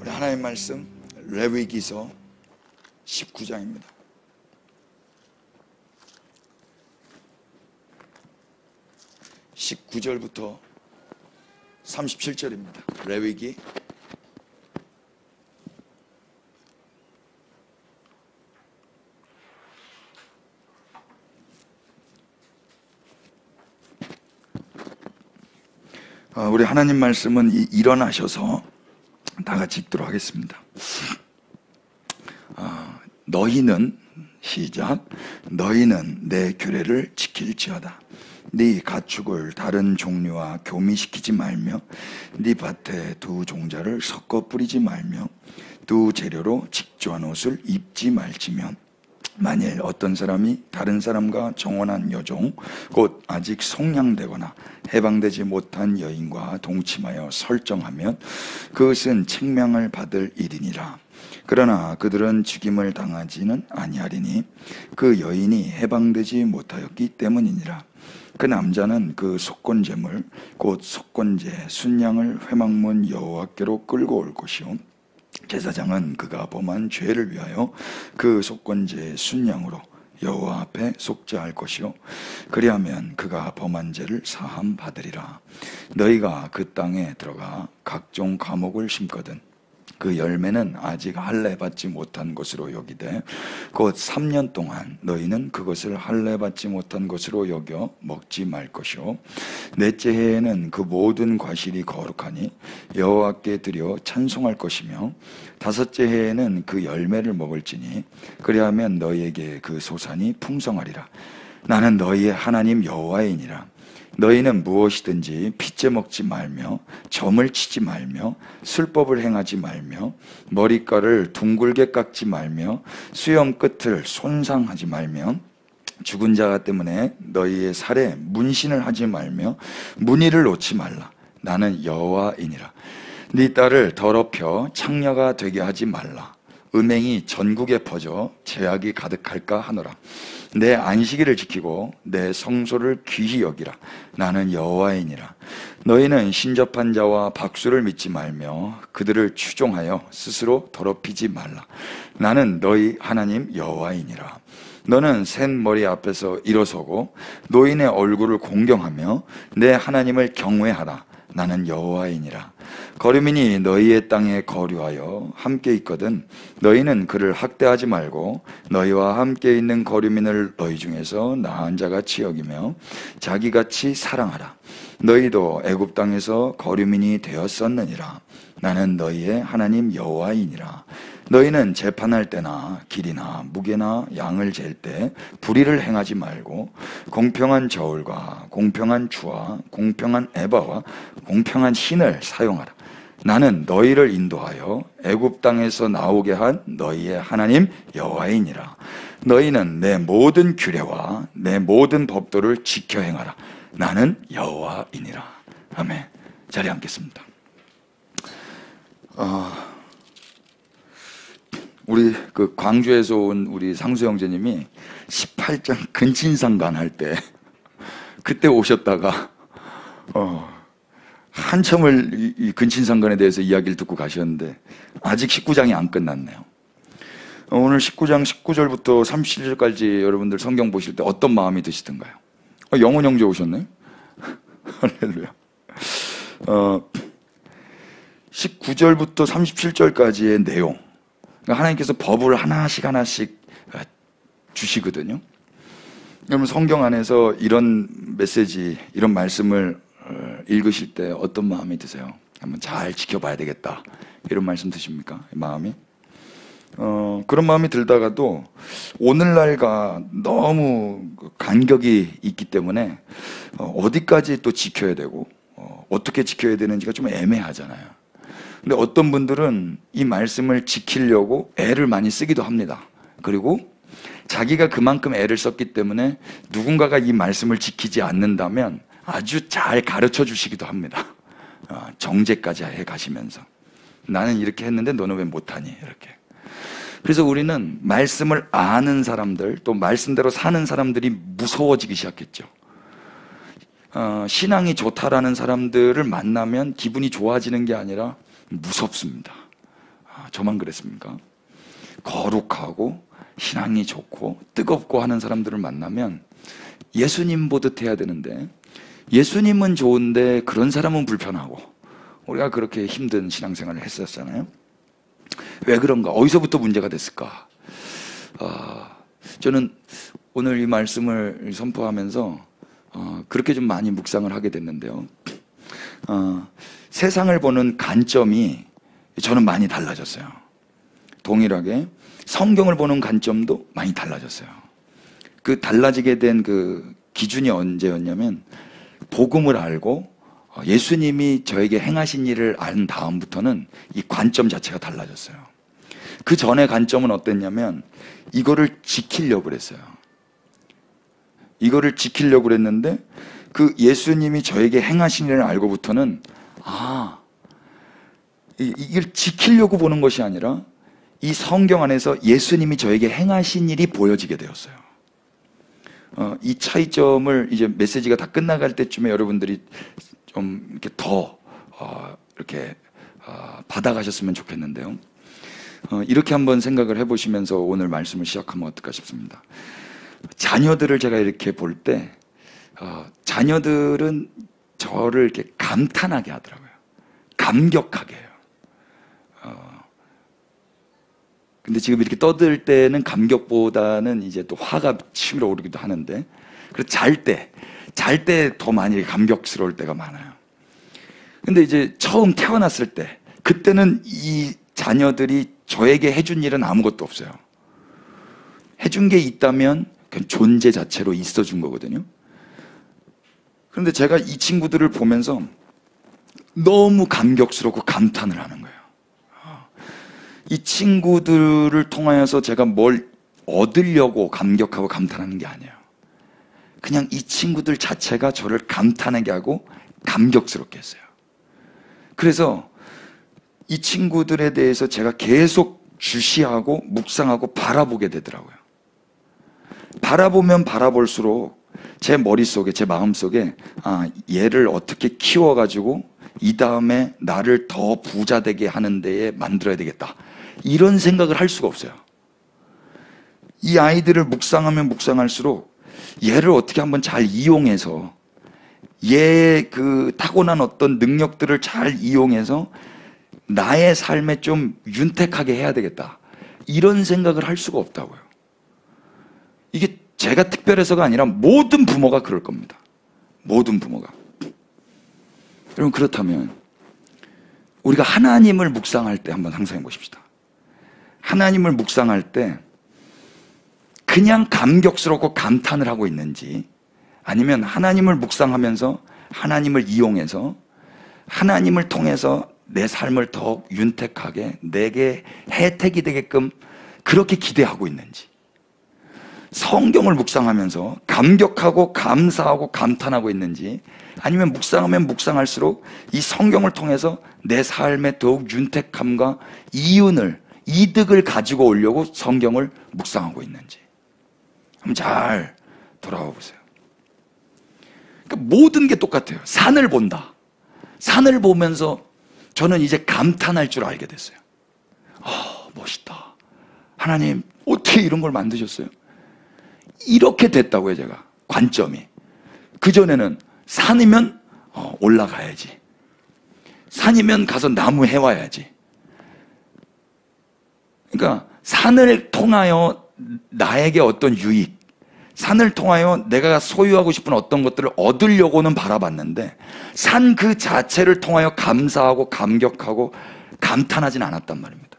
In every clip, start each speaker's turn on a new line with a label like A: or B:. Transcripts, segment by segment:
A: 우리 하나님 말씀 레위기서 19장입니다. (19절부터) 37절입니다. 레위기 우리 하나님 말씀은 일어나셔서 다 같이 읽도록 하겠습니다. 너희는 시작. 너희는 내 규례를 지킬지어다. 네 가축을 다른 종류와 교미시키지 말며 네 밭에 두 종자를 섞어 뿌리지 말며 두 재료로 직조한 옷을 입지 말지며 만일 어떤 사람이 다른 사람과 정혼한 여종 곧 아직 속량되거나 해방되지 못한 여인과 동침하여 설정하면 그것은 책명을 받을 일이니라. 그러나 그들은 죽임을 당하지는 아니하리니 그 여인이 해방되지 못하였기 때문이니라. 그 남자는 그 속건제물 곧 속건제 순양을 회막문 여호와께로 끌고 올 것이요 제사장은 그가 범한 죄를 위하여 그 속건제 순양으로 여호와 앞에 속죄할 것이요 그리하면 그가 범한 죄를 사함 받으리라. 너희가 그 땅에 들어가 각종 과목을 심거든 그 열매는 아직 할례 받지 못한 것으로 여기되 곧 3년 동안 너희는 그것을 할례 받지 못한 것으로 여겨 먹지 말 것이요 넷째 해에는 그 모든 과실이 거룩하니 여호와께 드려 찬송할 것이며 다섯째 해에는 그 열매를 먹을지니 그리하면 너희에게 그 소산이 풍성하리라. 나는 너희의 하나님 여호와이니라. 너희는 무엇이든지 핏째 먹지 말며 점을 치지 말며 술법을 행하지 말며 머리카락을 둥글게 깎지 말며 수염 끝을 손상하지 말며 죽은 자 때문에 너희의 살에 문신을 하지 말며 무늬를 놓지 말라. 나는 여호와이니라. 네 딸을 더럽혀 창녀가 되게 하지 말라. 음행이 전국에 퍼져 죄악이 가득할까 하노라. 내 안식일을 지키고 내 성소를 귀히 여기라. 나는 여호와이니라. 너희는 신접한 자와 박수를 믿지 말며 그들을 추종하여 스스로 더럽히지 말라. 나는 너희 하나님 여호와이니라. 너는 센 머리 앞에서 일어서고 노인의 얼굴을 공경하며 내 하나님을 경외하라. 나는 여호와이니라. 거류민이 너희의 땅에 거류하여 함께 있거든 너희는 그를 학대하지 말고 너희와 함께 있는 거류민을 너희 중에서 나은 자같이 여기며 자기같이 사랑하라. 너희도 애굽 땅에서 거류민이 되었었느니라. 나는 너희의 하나님 여호와이니라. 너희는 재판할 때나 길이나 무게나 양을 잴 때 불의를 행하지 말고 공평한 저울과 공평한 주와 공평한 에바와 공평한 신을 사용하라. 나는 너희를 인도하여 애굽 땅에서 나오게 한 너희의 하나님 여호와이니라. 너희는 내 모든 규례와 내 모든 법도를 지켜 행하라. 나는 여호와이니라. 아멘. 자리에 앉겠습니다. 우리 그 광주에서 온 우리 상수 형제님이 18장 근친상간 할 때 그때 오셨다가 한참을 이 근친상간에 대해서 이야기를 듣고 가셨는데 아직 19장이 안 끝났네요. 오늘 19장 19절부터 37절까지 여러분들 성경 보실 때 어떤 마음이 드시던가요? 영원 형제 오셨네. 할렐루야. 19절부터 37절까지의 내용, 하나님께서 법을 하나씩 주시거든요. 여러분 성경 안에서 이런 메시지, 이런 말씀을 읽으실 때 어떤 마음이 드세요? 한번 잘 지켜봐야 되겠다 이런 말씀 드십니까? 마음이? 그런 마음이 들다가도 오늘날과 너무 간격이 있기 때문에 어디까지 또 지켜야 되고 어떻게 지켜야 되는지가 좀 애매하잖아요. 근데 어떤 분들은 이 말씀을 지키려고 애를 많이 쓰기도 합니다. 그리고 자기가 그만큼 애를 썼기 때문에 누군가가 이 말씀을 지키지 않는다면 아주 잘 가르쳐 주시기도 합니다. 정죄까지 해 가시면서 나는 이렇게 했는데 너는 왜 못하니 이렇게. 그래서 우리는 말씀을 아는 사람들, 또 말씀대로 사는 사람들이 무서워지기 시작했죠. 신앙이 좋다라는 사람들을 만나면 기분이 좋아지는 게 아니라 무섭습니다. 저만 그랬습니까? 거룩하고 신앙이 좋고 뜨겁고 하는 사람들을 만나면 예수님 보듯 해야 되는데, 예수님은 좋은데 그런 사람은 불편하고, 우리가 그렇게 힘든 신앙생활을 했었잖아요. 왜 그런가? 어디서부터 문제가 됐을까? 저는 오늘 이 말씀을 선포하면서 그렇게 좀 많이 묵상을 하게 됐는데요. 세상을 보는 관점이 저는 많이 달라졌어요. 동일하게 성경을 보는 관점도 많이 달라졌어요. 그 달라지게 된 그 기준이 언제였냐면, 복음을 알고 예수님이 저에게 행하신 일을 안 다음부터는 이 관점 자체가 달라졌어요. 그 전의 관점은 어땠냐면, 이거를 지키려고 그랬어요. 이거를 지키려고 그랬는데, 그 예수님이 저에게 행하신 일을 알고부터는 이걸 지키려고 보는 것이 아니라 이 성경 안에서 예수님이 저에게 행하신 일이 보여지게 되었어요. 이 차이점을 이제 메시지가 다 끝나갈 때쯤에 여러분들이 좀 이렇게 더 이렇게 받아가셨으면 좋겠는데요. 이렇게 한번 생각을 해보시면서 오늘 말씀을 시작하면 어떨까 싶습니다. 자녀들을 제가 이렇게 볼 때 자녀들은 저를 이렇게 감탄하게 하더라고요. 감격하게 해요. 근데 지금 이렇게 떠들 때는 감격보다는 이제 또 화가 치밀어 오르기도 하는데, 그래서 잘 때 더 많이 감격스러울 때가 많아요. 근데 이제 처음 태어났을 때, 그때는 이 자녀들이 저에게 해준 일은 아무것도 없어요. 해준 게 있다면 그냥 존재 자체로 있어준 거거든요. 그런데 제가 이 친구들을 보면서 너무 감격스럽고 감탄을 하는 거예요. 이 친구들을 통하여서 제가 뭘 얻으려고 감격하고 감탄하는 게 아니에요. 그냥 이 친구들 자체가 저를 감탄하게 하고 감격스럽게 했어요. 그래서 이 친구들에 대해서 제가 계속 주시하고 묵상하고 바라보게 되더라고요. 바라보면 바라볼수록 제 머릿속에, 제 마음속에 얘를 어떻게 키워가지고 이 다음에 나를 더 부자 되게 하는 데에 만들어야 되겠다, 이런 생각을 할 수가 없어요. 이 아이들을 묵상하면 묵상할수록 얘를 어떻게 한번 잘 이용해서, 얘의 그 타고난 어떤 능력들을 잘 이용해서 나의 삶에 좀 윤택하게 해야 되겠다, 이런 생각을 할 수가 없다고요. 이게 제가 특별해서가 아니라 모든 부모가 그럴 겁니다. 모든 부모가. 여러분, 그렇다면 우리가 하나님을 묵상할 때 한번 상상해 보십시다. 하나님을 묵상할 때 그냥 감격스럽고 감탄을 하고 있는지, 아니면 하나님을 묵상하면서 하나님을 이용해서 하나님을 통해서 내 삶을 더욱 윤택하게 내게 혜택이 되게끔 그렇게 기대하고 있는지, 성경을 묵상하면서 감격하고 감사하고 감탄하고 있는지, 아니면 묵상하면 묵상할수록 이 성경을 통해서 내 삶의 더욱 윤택함과 이득을 가지고 오려고 성경을 묵상하고 있는지 한번 잘 돌아와 보세요. 그러니까 모든 게 똑같아요. 산을 본다. 산을 보면서 저는 이제 감탄할 줄 알게 됐어요. 멋있다. 하나님, 어떻게 이런 걸 만드셨어요? 이렇게 됐다고요, 제가. 관점이. 그전에는 산이면 올라가야지, 산이면 가서 나무 해와야지. 그러니까 산을 통하여 나에게 어떤 유익, 산을 통하여 내가 소유하고 싶은 어떤 것들을 얻으려고는 바라봤는데, 산 그 자체를 통하여 감사하고 감격하고 감탄하진 않았단 말입니다.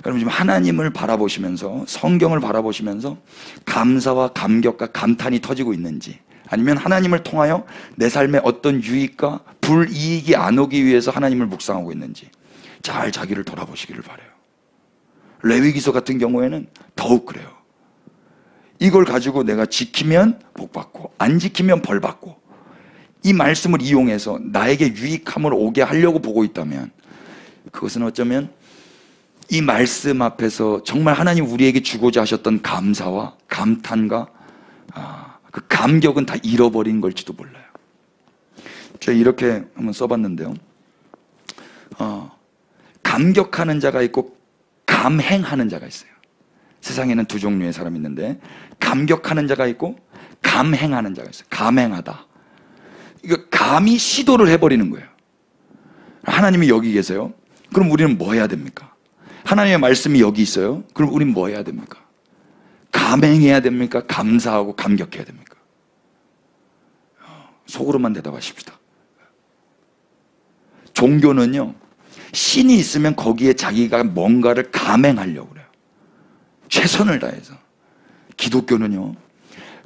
A: 여러분, 지금 하나님을 바라보시면서, 성경을 바라보시면서 감사와 감격과 감탄이 터지고 있는지, 아니면 하나님을 통하여 내 삶에 어떤 유익과 불이익이 안 오기 위해서 하나님을 묵상하고 있는지 잘 자기를 돌아보시기를 바라요. 레위기서 같은 경우에는 더욱 그래요. 이걸 가지고 내가 지키면 복받고 안 지키면 벌받고, 이 말씀을 이용해서 나에게 유익함을 오게 하려고 보고 있다면, 그것은 어쩌면 이 말씀 앞에서 정말 하나님 우리에게 주고자 하셨던 감사와 감탄과 그 감격은 다 잃어버린 걸지도 몰라요. 제가 이렇게 한번 써봤는데요. 감격하는 자가 있고 감행하는 자가 있어요. 세상에는 두 종류의 사람이 있는데 감격하는 자가 있고 감행하는 자가 있어요. 감행하다. 이거 감히 시도를 해버리는 거예요. 하나님이 여기 계세요. 그럼 우리는 뭐 해야 됩니까? 하나님의 말씀이 여기 있어요. 그럼 우리는 뭐 해야 됩니까? 감행해야 됩니까? 감사하고 감격해야 됩니까? 속으로만 대답하십시다. 종교는요, 신이 있으면 거기에 자기가 뭔가를 감행하려고 그래요. 최선을 다해서. 기독교는요,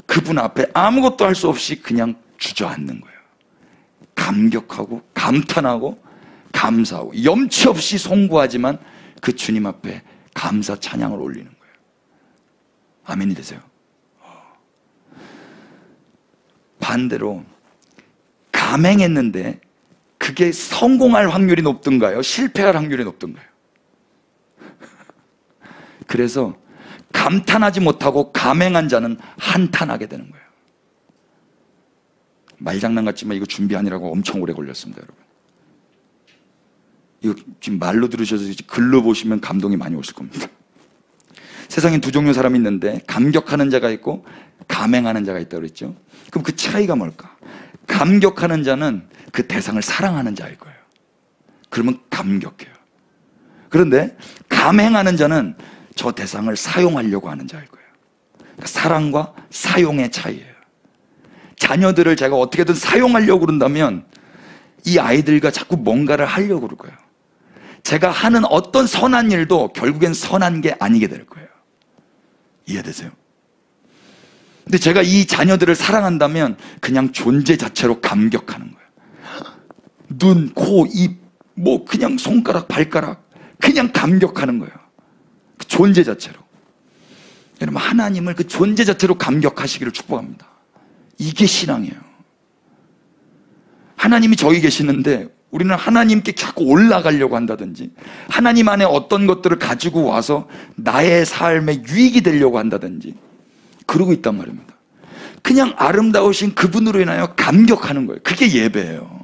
A: 그분 앞에 아무것도 할 수 없이 그냥 주저앉는 거예요. 감격하고 감탄하고 감사하고 염치 없이 송구하지만 그 주님 앞에 감사 찬양을 올리는 거예요. 아멘이 되세요. 반대로 감행했는데 그게 성공할 확률이 높든가요? 실패할 확률이 높든가요? 그래서 감탄하지 못하고 감행한 자는 한탄하게 되는 거예요. 말장난 같지만 이거 준비하느라고 엄청 오래 걸렸습니다, 여러분. 이거 지금 말로 들으셔서 글로 보시면 감동이 많이 오실 겁니다. 세상에 두 종류 사람이 있는데 감격하는 자가 있고 감행하는 자가 있다고 그랬죠. 그럼 그 차이가 뭘까? 감격하는 자는 그 대상을 사랑하는 자일 거예요. 그러면 감격해요. 그런데 감행하는 자는 저 대상을 사용하려고 하는 자일 거예요. 그러니까 사랑과 사용의 차이예요. 자녀들을 제가 어떻게든 사용하려고 그런다면 이 아이들과 자꾸 뭔가를 하려고 그럴 거예요. 제가 하는 어떤 선한 일도 결국엔 선한 게 아니게 될 거예요. 이해되세요? 근데 제가 이 자녀들을 사랑한다면 그냥 존재 자체로 감격하는 거예요. 눈, 코, 입, 뭐 그냥 손가락, 발가락 그냥 감격하는 거예요. 그 존재 자체로. 여러분, 하나님을 그 존재 자체로 감격하시기를 축복합니다. 이게 신앙이에요. 하나님이 저기 계시는데 우리는 하나님께 자꾸 올라가려고 한다든지 하나님 안에 어떤 것들을 가지고 와서 나의 삶에 유익이 되려고 한다든지 그러고 있단 말입니다. 그냥 아름다우신 그분으로 인하여 감격하는 거예요. 그게 예배예요.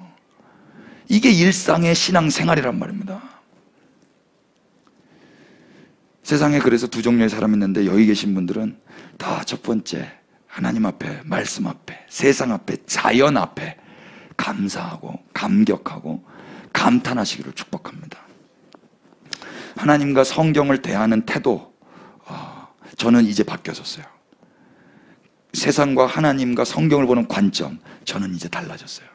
A: 이게 일상의 신앙생활이란 말입니다. 세상에 그래서 두 종류의 사람이 있는데 여기 계신 분들은 다 첫 번째 하나님 앞에, 말씀 앞에, 세상 앞에, 자연 앞에 감사하고 감격하고 감탄하시기를 축복합니다. 하나님과 성경을 대하는 태도, 저는 이제 바뀌어졌어요. 세상과 하나님과 성경을 보는 관점, 저는 이제 달라졌어요.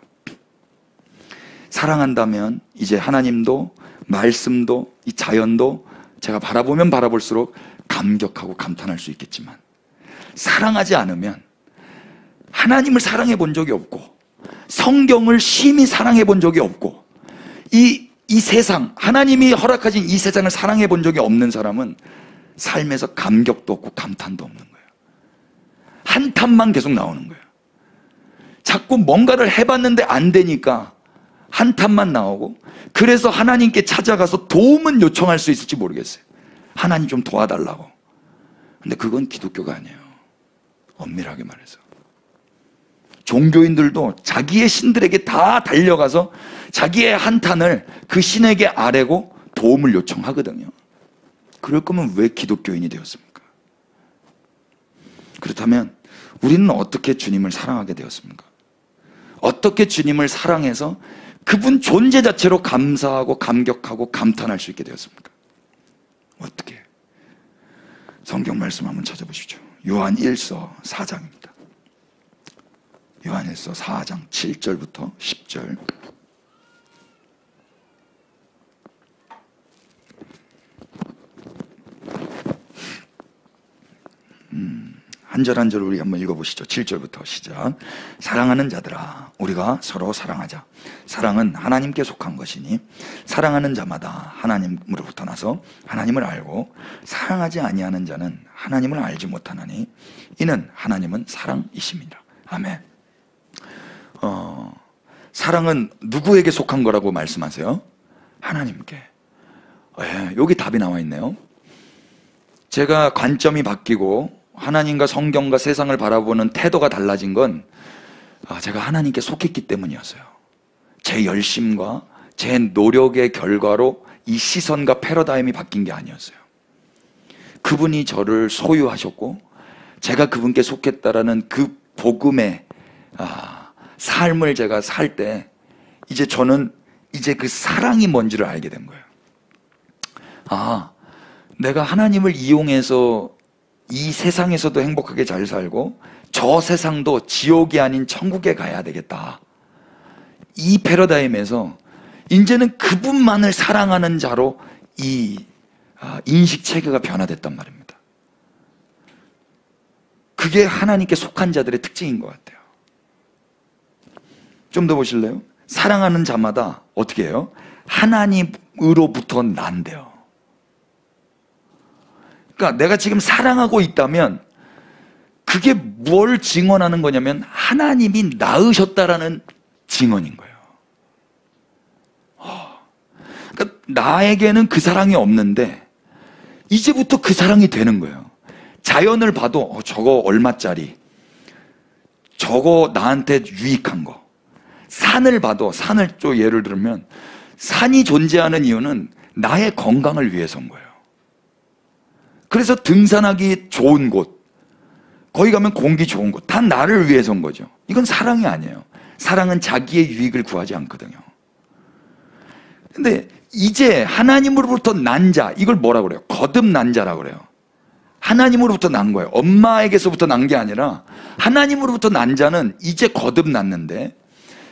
A: 사랑한다면 이제 하나님도 말씀도 이 자연도 제가 바라보면 바라볼수록 감격하고 감탄할 수 있겠지만, 사랑하지 않으면 하나님을 사랑해 본 적이 없고 성경을 심히 사랑해 본 적이 없고 이 세상, 하나님이 허락하신 이 세상을 사랑해 본 적이 없는 사람은 삶에서 감격도 없고 감탄도 없는 거예요. 한탄만 계속 나오는 거예요. 자꾸 뭔가를 해봤는데 안 되니까 한탄만 나오고, 그래서 하나님께 찾아가서 도움은 요청할 수 있을지 모르겠어요. 하나님 좀 도와달라고. 근데 그건 기독교가 아니에요. 엄밀하게 말해서 종교인들도 자기의 신들에게 다 달려가서 자기의 한탄을 그 신에게 아뢰고 도움을 요청하거든요. 그럴 거면 왜 기독교인이 되었습니까? 그렇다면 우리는 어떻게 주님을 사랑하게 되었습니까? 어떻게 주님을 사랑해서 그분 존재 자체로 감사하고 감격하고 감탄할 수 있게 되었습니까? 어떻게? 성경 말씀 한번 찾아보십시오. 요한 1서 4장입니다. 요한일서 4장 7절부터 10절. 한 절 한 절 우리 한번 읽어보시죠. 7절부터 시작. 사랑하는 자들아, 우리가 서로 사랑하자. 사랑은 하나님께 속한 것이니 사랑하는 자마다 하나님으로부터 나서 하나님을 알고, 사랑하지 아니하는 자는 하나님을 알지 못하나니 이는 하나님은 사랑이심이라. 아멘. 사랑은 누구에게 속한 거라고 말씀하세요? 하나님께. 여기 답이 나와 있네요. 제가 관점이 바뀌고 하나님과 성경과 세상을 바라보는 태도가 달라진 건 제가 하나님께 속했기 때문이었어요. 제 열심과 제 노력의 결과로 이 시선과 패러다임이 바뀐 게 아니었어요. 그분이 저를 소유하셨고 제가 그분께 속했다라는 그 복음의 삶을 제가 살 때 이제 저는 이제 그 사랑이 뭔지를 알게 된 거예요. 내가 하나님을 이용해서 이 세상에서도 행복하게 잘 살고 저 세상도 지옥이 아닌 천국에 가야 되겠다. 이 패러다임에서 이제는 그분만을 사랑하는 자로 이 인식 체계가 변화됐단 말입니다. 그게 하나님께 속한 자들의 특징인 것 같아요. 좀 더 보실래요? 사랑하는 자마다 어떻게 해요? 하나님으로부터 난대요. 그러니까 내가 지금 사랑하고 있다면 그게 뭘 증언하는 거냐면 하나님이 낳으셨다라는 증언인 거예요. 그러니까 나에게는 그 사랑이 없는데 이제부터 그 사랑이 되는 거예요. 자연을 봐도 저거 얼마짜리, 저거 나한테 유익한 거. 산을 봐도, 산을 또 예를 들면 산이 존재하는 이유는 나의 건강을 위해서인 거예요. 그래서 등산하기 좋은 곳, 거기 가면 공기 좋은 곳, 다 나를 위해서인 거죠. 이건 사랑이 아니에요. 사랑은 자기의 유익을 구하지 않거든요. 근데 이제 하나님으로부터 난 자, 이걸 뭐라고 그래요? 거듭난 자라고 그래요. 하나님으로부터 난 거예요. 엄마에게서부터 난 게 아니라 하나님으로부터 난 자는 이제 거듭났는데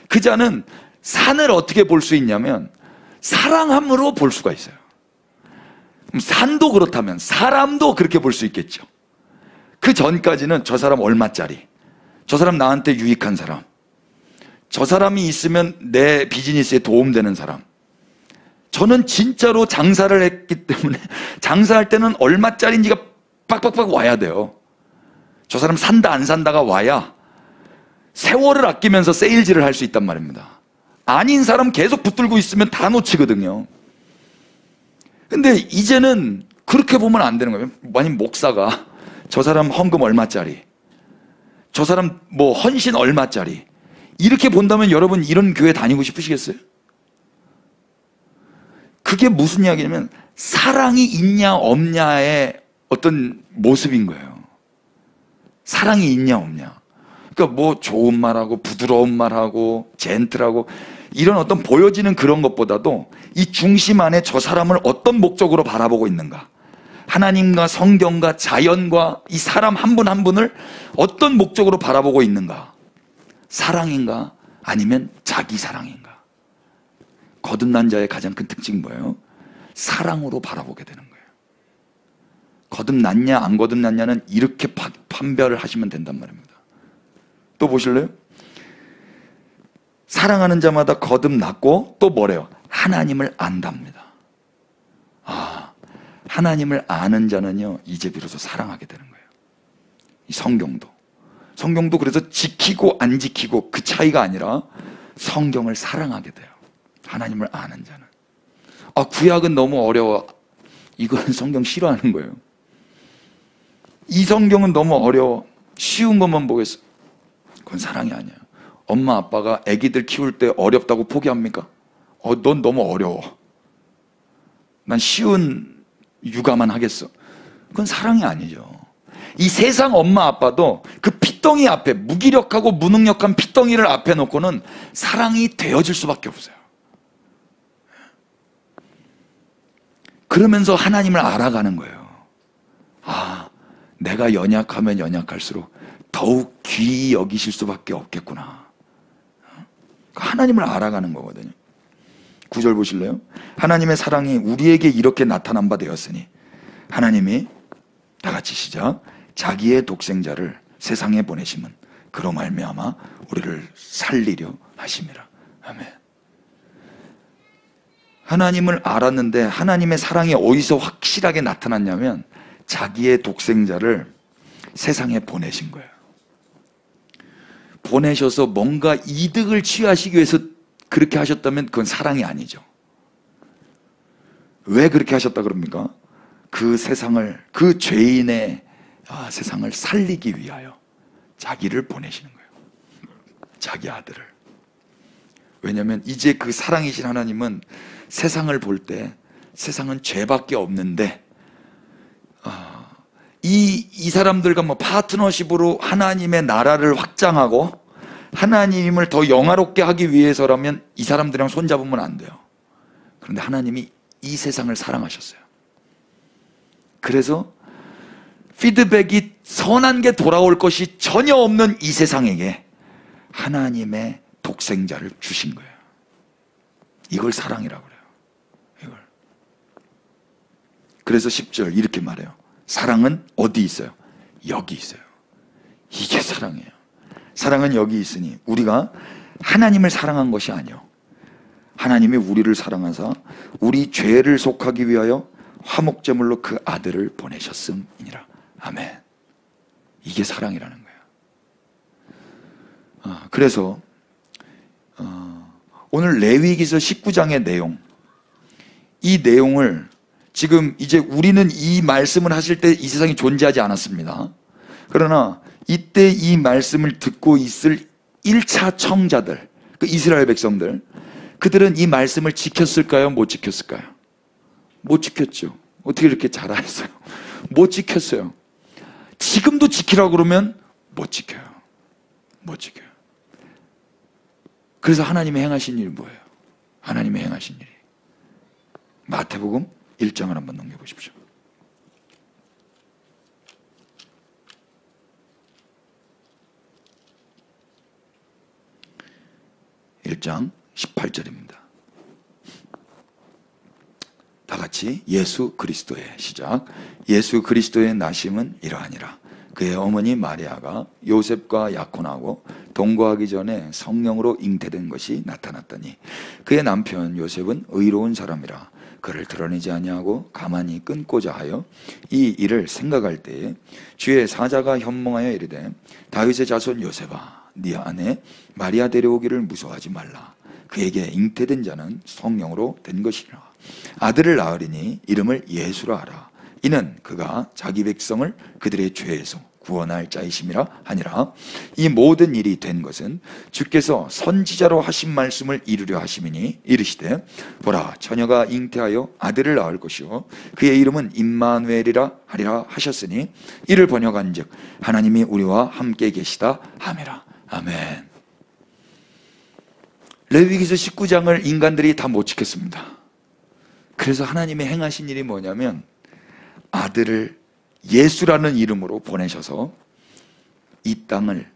A: 그 자는 산을 어떻게 볼 수 있냐면 사랑함으로 볼 수가 있어요. 산도 그렇다면 사람도 그렇게 볼 수 있겠죠. 그 전까지는 저 사람 얼마짜리, 저 사람 나한테 유익한 사람, 저 사람이 있으면 내 비즈니스에 도움되는 사람. 저는 진짜로 장사를 했기 때문에 장사할 때는 얼마짜리인지가 빡빡빡 와야 돼요. 저 사람 산다 안 산다가 와야 세월을 아끼면서 세일즈를 할 수 있단 말입니다. 아닌 사람 계속 붙들고 있으면 다 놓치거든요. 근데 이제는 그렇게 보면 안 되는 거예요. 만약 목사가 저 사람 헌금 얼마짜리, 저 사람 뭐 헌신 얼마짜리, 이렇게 본다면 여러분 이런 교회 다니고 싶으시겠어요? 그게 무슨 이야기냐면 사랑이 있냐 없냐의 어떤 모습인 거예요. 사랑이 있냐 없냐. 그러니까 뭐 좋은 말하고 부드러운 말하고 젠틀하고 이런 어떤 보여지는 그런 것보다도 이 중심 안에 저 사람을 어떤 목적으로 바라보고 있는가, 하나님과 성경과 자연과 이 사람 한 분 한 분을 어떤 목적으로 바라보고 있는가. 사랑인가 아니면 자기 사랑인가. 거듭난 자의 가장 큰 특징은 뭐예요? 사랑으로 바라보게 되는 거예요. 거듭났냐 안 거듭났냐는 이렇게 판별을 하시면 된단 말입니다. 또 보실래요? 사랑하는 자마다 거듭났고 또 뭐래요? 하나님을 안답니다. 하나님을 아는 자는요 이제 비로소 사랑하게 되는 거예요. 이 성경도 그래서 지키고 안 지키고 그 차이가 아니라 성경을 사랑하게 돼요. 하나님을 아는 자는. 구약은 너무 어려워. 이건 성경 싫어하는 거예요. 이 성경은 너무 어려워. 쉬운 것만 보겠어. 그건 사랑이 아니야. 엄마 아빠가 아기들 키울 때 어렵다고 포기합니까? 넌 너무 어려워. 난 쉬운 육아만 하겠어. 그건 사랑이 아니죠. 이 세상 엄마 아빠도 그 핏덩이 앞에, 무기력하고 무능력한 핏덩이를 앞에 놓고는 사랑이 되어질 수밖에 없어요. 그러면서 하나님을 알아가는 거예요. 내가 연약하면 연약할수록 더욱 귀히 여기실 수밖에 없겠구나. 하나님을 알아가는 거거든요. 9절 보실래요? 하나님의 사랑이 우리에게 이렇게 나타난 바 되었으니 하나님이, 다 같이 시작, 자기의 독생자를 세상에 보내심은 그로 말미암아 우리를 살리려 하심이라. 아멘. 하나님을 알았는데 하나님의 사랑이 어디서 확실하게 나타났냐면 자기의 독생자를 세상에 보내신 거예요. 보내셔서 뭔가 이득을 취하시기 위해서 그렇게 하셨다면 그건 사랑이 아니죠. 왜 그렇게 하셨다 그럽니까? 그 세상을, 그 죄인의 세상을 살리기 위하여 자기를 보내시는 거예요. 자기 아들을. 왜냐하면 이제 그 사랑이신 하나님은 세상을 볼 때 세상은 죄밖에 없는데 이 사람들과 뭐 파트너십으로 하나님의 나라를 확장하고 하나님을 더 영화롭게 하기 위해서라면 이 사람들이랑 손잡으면 안 돼요. 그런데 하나님이 이 세상을 사랑하셨어요. 그래서 피드백이 선한 게 돌아올 것이 전혀 없는 이 세상에게 하나님의 독생자를 주신 거예요. 이걸 사랑이라고 그래요. 이걸. 그래서 10절 이렇게 말해요. 사랑은 어디 있어요? 여기 있어요. 이게 사랑이에요. 사랑은 여기 있으니 우리가 하나님을 사랑한 것이 아니요 하나님이 우리를 사랑하사 우리 죄를 속하기 위하여 화목제물로 그 아들을 보내셨음이니라. 아멘. 이게 사랑이라는 거예요. 그래서 오늘 레위기서 19장의 내용, 이 내용을 지금 이제 우리는 이 말씀을 하실 때 이 세상이 존재하지 않았습니다. 그러나 이때 이 말씀을 듣고 있을 1차 청자들, 그 이스라엘 백성들, 그들은 이 말씀을 지켰을까요? 못 지켰을까요? 못 지켰죠. 어떻게 이렇게 잘하셨어요? 못 지켰어요. 지금도 지키라고 그러면 못 지켜요. 못 지켜요. 그래서 하나님이 행하신 일이 뭐예요? 하나님이 행하신 일이 마태복음 1장을 한번 넘겨보십시오. 1장 18절입니다. 다 같이 예수 그리스도의 시작. 예수 그리스도의 나심은 이러하니라. 그의 어머니 마리아가 요셉과 약혼하고 동거하기 전에 성령으로 잉태된 것이 나타났더니 그의 남편 요셉은 의로운 사람이라 그를 드러내지 아니하고 가만히 끊고자 하여 이 일을 생각할 때에 주의 사자가 현몽하여 이르되 다윗의 자손 요셉아 네 아내 마리아 데려오기를 무서워하지 말라. 그에게 잉태된 자는 성령으로 된 것이라. 아들을 낳으리니 이름을 예수라 하라. 이는 그가 자기 백성을 그들의 죄에서 구원할 자이심이라 하니라. 이 모든 일이 된 것은 주께서 선지자로 하신 말씀을 이루려 하심이니 이르시되 보라 처녀가 잉태하여 아들을 낳을 것이요 그의 이름은 임마누엘이라 하리라 하셨으니 이를 번역한즉 하나님이 우리와 함께 계시다 하매라. 아멘. 레위기서 19장을 인간들이 다 못 지켰습니다. 그래서 하나님의 행하신 일이 뭐냐면 아들을 예수라는 이름으로 보내셔서 이 땅을,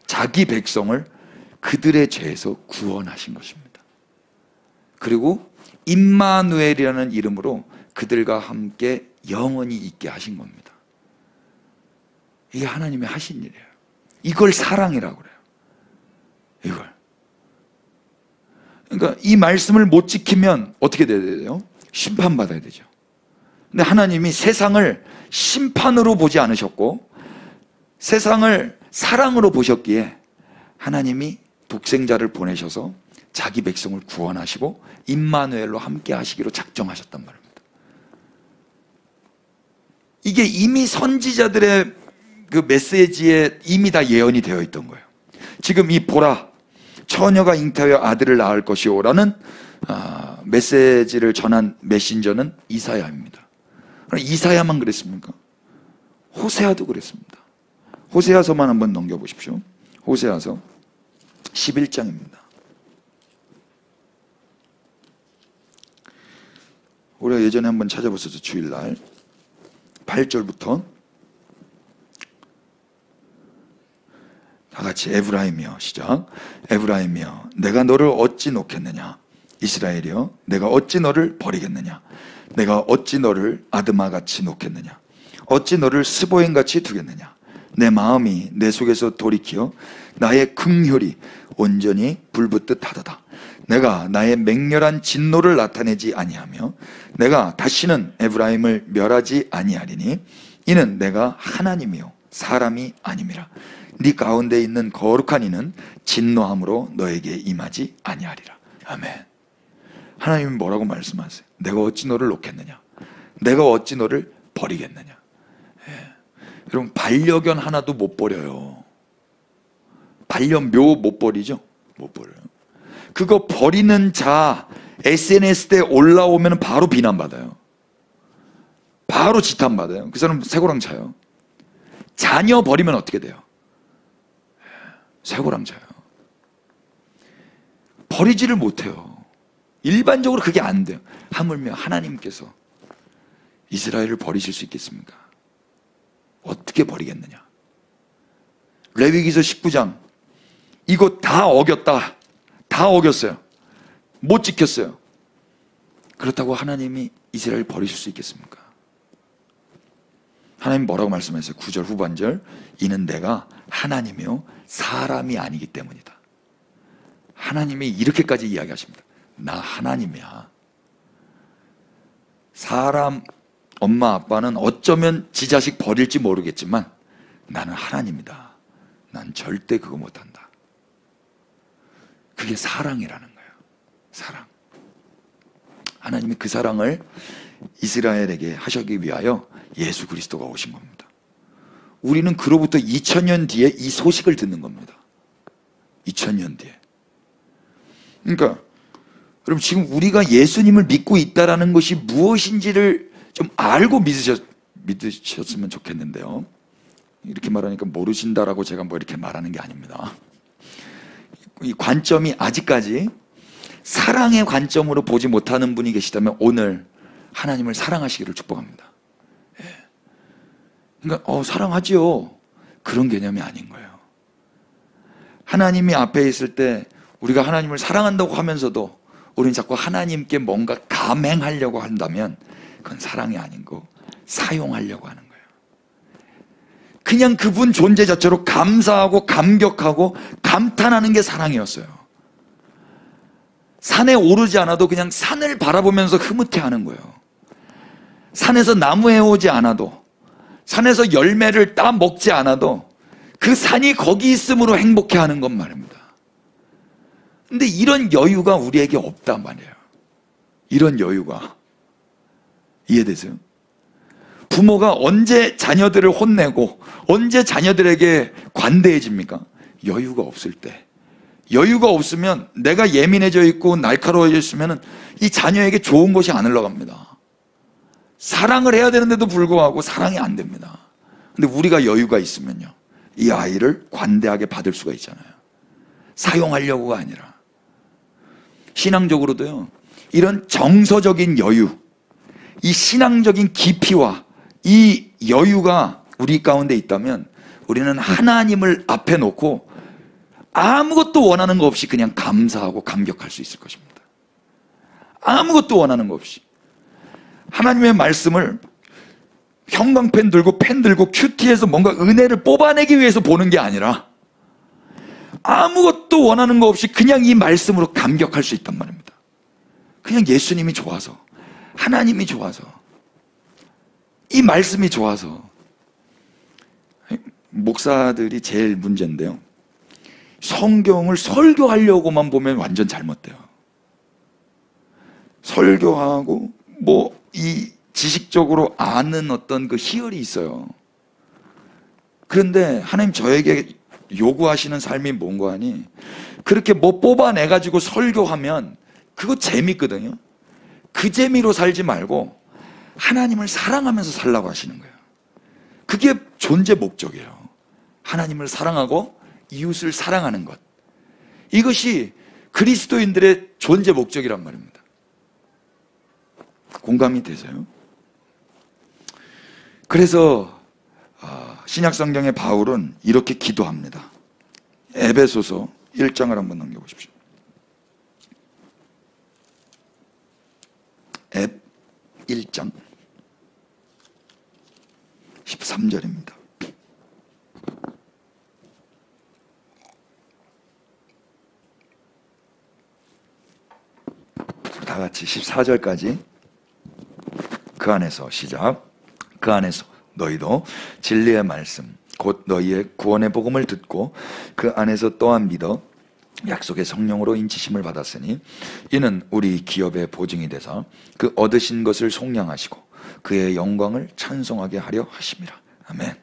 A: 자기 백성을 그들의 죄에서 구원하신 것입니다. 그리고 임마누엘이라는 이름으로 그들과 함께 영원히 있게 하신 겁니다. 이게 하나님의 하신 일이에요. 이걸 사랑이라고 그래요. 이걸. 그러니까 이 말씀을 못 지키면 어떻게 돼야 돼요? 심판받아야 되죠. 근데 하나님이 세상을 심판으로 보지 않으셨고 세상을 사랑으로 보셨기에 하나님이 독생자를 보내셔서 자기 백성을 구원하시고 임마누엘로 함께 하시기로 작정하셨단 말입니다. 이게 이미 선지자들의 그 메시지에 이미 다 예언이 되어 있던 거예요. 지금 이 보라 처녀가 잉태하여 아들을 낳을 것이오 라는 메시지를 전한 메신저는 이사야입니다. 이사야만 그랬습니까? 호세아도 그랬습니다. 호세아서만 한번 넘겨보십시오. 호세아서 11장입니다. 우리가 예전에 한번 찾아봤었죠. 주일날 8절부터 다 같이 에브라임이여 시작. 에브라임이여 내가 너를 어찌 놓겠느냐. 이스라엘이여 내가 어찌 너를 버리겠느냐. 내가 어찌 너를 아드마같이 놓겠느냐. 어찌 너를 스보임같이 두겠느냐. 내 마음이 내 속에서 돌이키어 나의 긍휼이 온전히 불붙듯 하도다. 내가 나의 맹렬한 진노를 나타내지 아니하며 내가 다시는 에브라임을 멸하지 아니하리니 이는 내가 하나님이요 사람이 아님이라. 네 가운데 있는 거룩한 이는 진노함으로 너에게 임하지 아니하리라. 아멘. 하나님이 뭐라고 말씀하세요? 내가 어찌 너를 놓겠느냐. 내가 어찌 너를 버리겠느냐. 예. 여러분 반려견 하나도 못 버려요. 반려묘 못 버리죠? 못 버려요. 그거 버리는 자 SNS 때 올라오면 바로 비난받아요. 바로 지탄받아요. 그 사람 쇠고랑 차요. 자녀 버리면 어떻게 돼요? 쇠고랑 차요. 버리지를 못해요. 일반적으로 그게 안 돼요. 하물며 하나님께서 이스라엘을 버리실 수 있겠습니까? 어떻게 버리겠느냐? 레위기서 19장 이거 다 어겼다. 다 어겼어요. 못 지켰어요. 그렇다고 하나님이 이스라엘 버리실 수 있겠습니까? 하나님 뭐라고 말씀하셨어요? 9절 후반절 이는 내가 하나님이요 사람이 아니기 때문이다. 하나님이 이렇게까지 이야기하십니다. 나 하나님이야. 사람 엄마 아빠는 어쩌면 지 자식 버릴지 모르겠지만 나는 하나님이다. 난 절대 그거 못한다. 그게 사랑이라는 거예요. 사랑. 하나님이 그 사랑을 이스라엘에게 하시기 위하여 예수 그리스도가 오신 겁니다. 우리는 그로부터 2000년 뒤에 이 소식을 듣는 겁니다. 2000년 뒤에. 그러니까 여러분 지금 우리가 예수님을 믿고 있다는 것이 무엇인지를 좀 알고 믿으셨으면 좋겠는데요. 이렇게 말하니까 모르신다라고 제가 뭐 이렇게 말하는 게 아닙니다. 이 관점이 아직까지 사랑의 관점으로 보지 못하는 분이 계시다면 오늘 하나님을 사랑하시기를 축복합니다. 그러니까 사랑하지요. 그런 개념이 아닌 거예요. 하나님이 앞에 있을 때 우리가 하나님을 사랑한다고 하면서도 우리는 자꾸 하나님께 뭔가 감행하려고 한다면 그건 사랑이 아니고 사용하려고 하는 거예요. 그냥 그분 존재 자체로 감사하고 감격하고 감탄하는 게 사랑이었어요. 산에 오르지 않아도 그냥 산을 바라보면서 흐뭇해하는 거예요. 산에서 나무에 오지 않아도, 산에서 열매를 따 먹지 않아도 그 산이 거기 있음으로 행복해하는 것 말입니다. 근데 이런 여유가 우리에게 없단 말이에요. 이런 여유가. 이해되세요? 부모가 언제 자녀들을 혼내고 언제 자녀들에게 관대해집니까? 여유가 없을 때. 여유가 없으면 내가 예민해져 있고 날카로워져 있으면 이 자녀에게 좋은 것이 안 흘러갑니다. 사랑을 해야 되는데도 불구하고 사랑이 안 됩니다. 근데 우리가 여유가 있으면요, 이 아이를 관대하게 받을 수가 있잖아요. 사용하려고가 아니라. 신앙적으로도요, 이런 정서적인 여유, 이 신앙적인 깊이와 이 여유가 우리 가운데 있다면 우리는 하나님을 앞에 놓고 아무것도 원하는 거 없이 그냥 감사하고 감격할 수 있을 것입니다. 아무것도 원하는 거 없이. 하나님의 말씀을 형광펜 들고 펜 들고 큐티에서 뭔가 은혜를 뽑아내기 위해서 보는 게 아니라 아무것도 원하는 거 없이 그냥 이 말씀으로 감격할 수 있단 말입니다. 그냥 예수님이 좋아서, 하나님이 좋아서, 이 말씀이 좋아서. 목사들이 제일 문제인데요, 성경을 설교하려고만 보면 완전 잘못돼요. 설교하고 뭐 이 지식적으로 아는 어떤 그 희열이 있어요. 그런데 하나님 저에게 요구하시는 삶이 뭔가 하니, 그렇게 뭐 뽑아내가지고 설교하면 그거 재밌거든요. 그 재미로 살지 말고 하나님을 사랑하면서 살라고 하시는 거예요. 그게 존재 목적이에요. 하나님을 사랑하고 이웃을 사랑하는 것. 이것이 그리스도인들의 존재 목적이란 말입니다. 공감이 되세요? 그래서 신약성경의 바울은 이렇게 기도합니다. 에베소서 1장을 한번 넘겨보십시오. 앱 1장 13절입니다. 다 같이 14절까지. 그 안에서 시작. 그 안에서 너희도 진리의 말씀 곧 너희의 구원의 복음을 듣고 그 안에서 또한 믿어 약속의 성령으로 인치심을 받았으니 이는 우리 기업의 보증이 되사 그 얻으신 것을 속량하시고 그의 영광을 찬송하게 하려 하심이라. 아멘.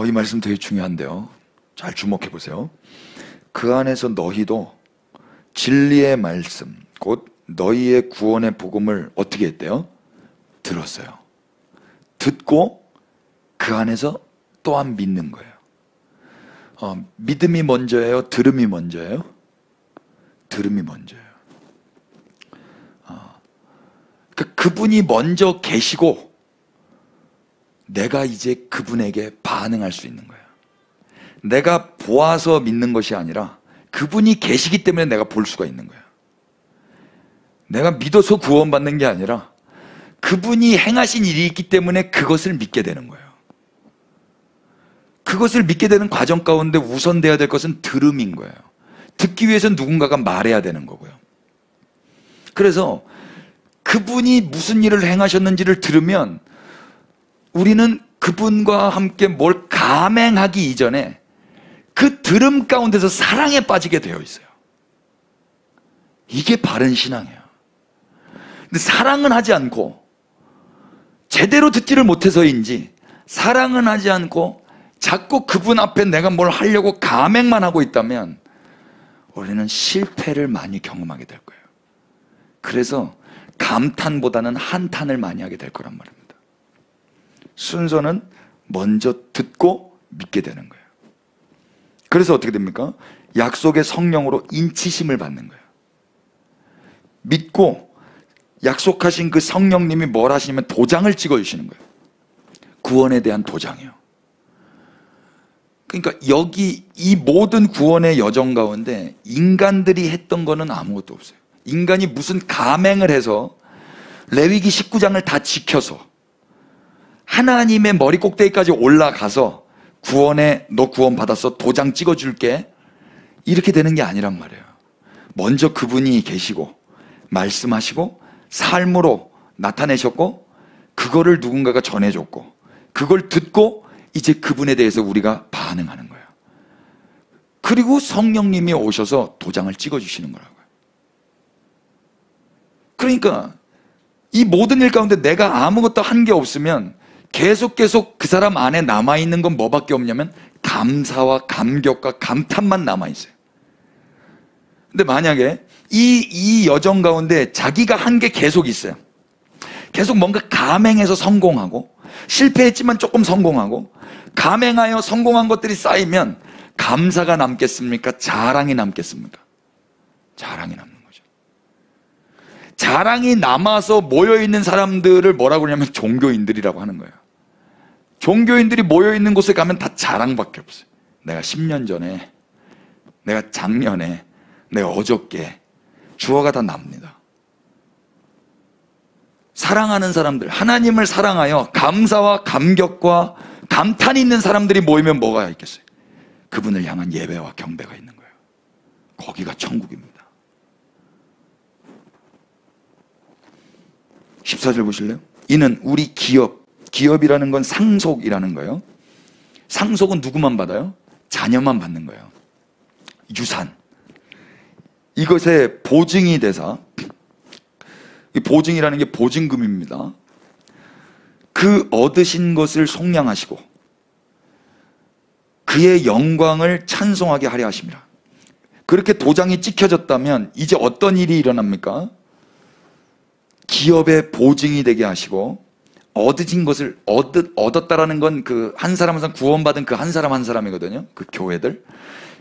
A: 이 말씀 되게 중요한데요, 잘 주목해 보세요. 그 안에서 너희도 진리의 말씀 곧 너희의 구원의 복음을 어떻게 했대요? 들었어요. 듣고 그 안에서 또한 믿는 거예요. 믿음이 먼저예요? 들음이 먼저예요? 들음이 먼저예요. 그분이 먼저 계시고 내가 이제 그분에게 반응할 수 있는 거예요. 내가 보아서 믿는 것이 아니라 그분이 계시기 때문에 내가 볼 수가 있는 거예요. 내가 믿어서 구원받는 게 아니라 그분이 행하신 일이 있기 때문에 그것을 믿게 되는 거예요. 그것을 믿게 되는 과정 가운데 우선돼야 될 것은 들음인 거예요. 듣기 위해서는 누군가가 말해야 되는 거고요. 그래서 그분이 무슨 일을 행하셨는지를 들으면 우리는 그분과 함께 뭘 감행하기 이전에 그 들음 가운데서 사랑에 빠지게 되어 있어요. 이게 바른 신앙이에요. 근데 사랑은 하지 않고 제대로 듣지를 못해서인지 사랑은 하지 않고 자꾸 그분 앞에 내가 뭘 하려고 감행만 하고 있다면 우리는 실패를 많이 경험하게 될 거예요. 그래서 감탄보다는 한탄을 많이 하게 될 거란 말입니다. 순서는 먼저 듣고 믿게 되는 거예요. 그래서 어떻게 됩니까? 약속의 성령으로 인치심을 받는 거예요. 믿고 약속하신 그 성령님이 뭘 하시냐면 도장을 찍어주시는 거예요. 구원에 대한 도장이요. 그러니까 여기 이 모든 구원의 여정 가운데 인간들이 했던 거는 아무것도 없어요. 인간이 무슨 감행을 해서 레위기 19장을 다 지켜서 하나님의 머리 꼭대기까지 올라가서 구원에 너 구원 받았어 도장 찍어줄게 이렇게 되는 게 아니란 말이에요. 먼저 그분이 계시고 말씀하시고 삶으로 나타내셨고 그거를 누군가가 전해줬고 그걸 듣고 이제 그분에 대해서 우리가 반응하는 거예요. 그리고 성령님이 오셔서 도장을 찍어주시는 거라고요. 그러니까 이 모든 일 가운데 내가 아무것도 한 게 없으면 계속 그 사람 안에 남아있는 건 뭐밖에 없냐면 감사와 감격과 감탄만 남아있어요. 근데 만약에 이 여정 가운데 자기가 한 게 계속 있어요. 계속 뭔가 감행해서 성공하고 실패했지만 조금 성공하고 감행하여 성공한 것들이 쌓이면 감사가 남겠습니까? 자랑이 남겠습니까? 자랑이 남는 거죠. 자랑이 남아서 모여있는 사람들을 뭐라고 그러냐면 종교인들이라고 하는 거예요. 종교인들이 모여있는 곳에 가면 다 자랑밖에 없어요. 내가 10년 전에, 내가 작년에, 내가 어저께 주어가 다 납니다. 사랑하는 사람들, 하나님을 사랑하여 감사와 감격과 감탄이 있는 사람들이 모이면 뭐가 있겠어요? 그분을 향한 예배와 경배가 있는 거예요. 거기가 천국입니다. 14절 보실래요? 이는 우리 기업이라는 건 상속이라는 거예요. 상속은 누구만 받아요? 자녀만 받는 거예요. 유산. 이것의 보증이 돼서, 이 보증이라는 게 보증금입니다. 그 얻으신 것을 속량하시고 그의 영광을 찬송하게 하려 하십니다. 그렇게 도장이 찍혀졌다면 이제 어떤 일이 일어납니까? 기업의 보증이 되게 하시고 얻으신 것을 얻었다라는 건 그 한 사람 한 사람 구원받은 그 한 사람 한 사람이거든요. 그 교회들.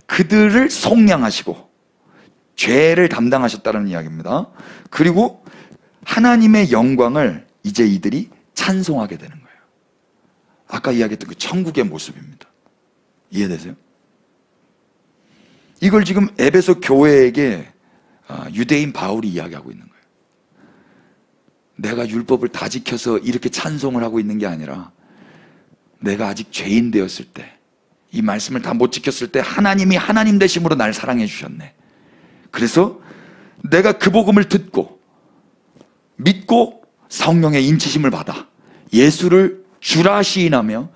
A: 그들을 속량하시고 죄를 담당하셨다는 이야기입니다. 그리고 하나님의 영광을 이제 이들이 찬송하게 되는 거예요. 아까 이야기했던 그 천국의 모습입니다. 이해되세요? 이걸 지금 에베소 교회에게 유대인 바울이 이야기하고 있는 거예요. 내가 율법을 다 지켜서 이렇게 찬송을 하고 있는 게 아니라 내가 아직 죄인 되었을 때, 이 말씀을 다 못 지켰을 때 하나님이 하나님 되심으로 날 사랑해 주셨네. 그래서 내가 그 복음을 듣고 믿고 성령의 인치심을 받아 예수를 주라 시인하며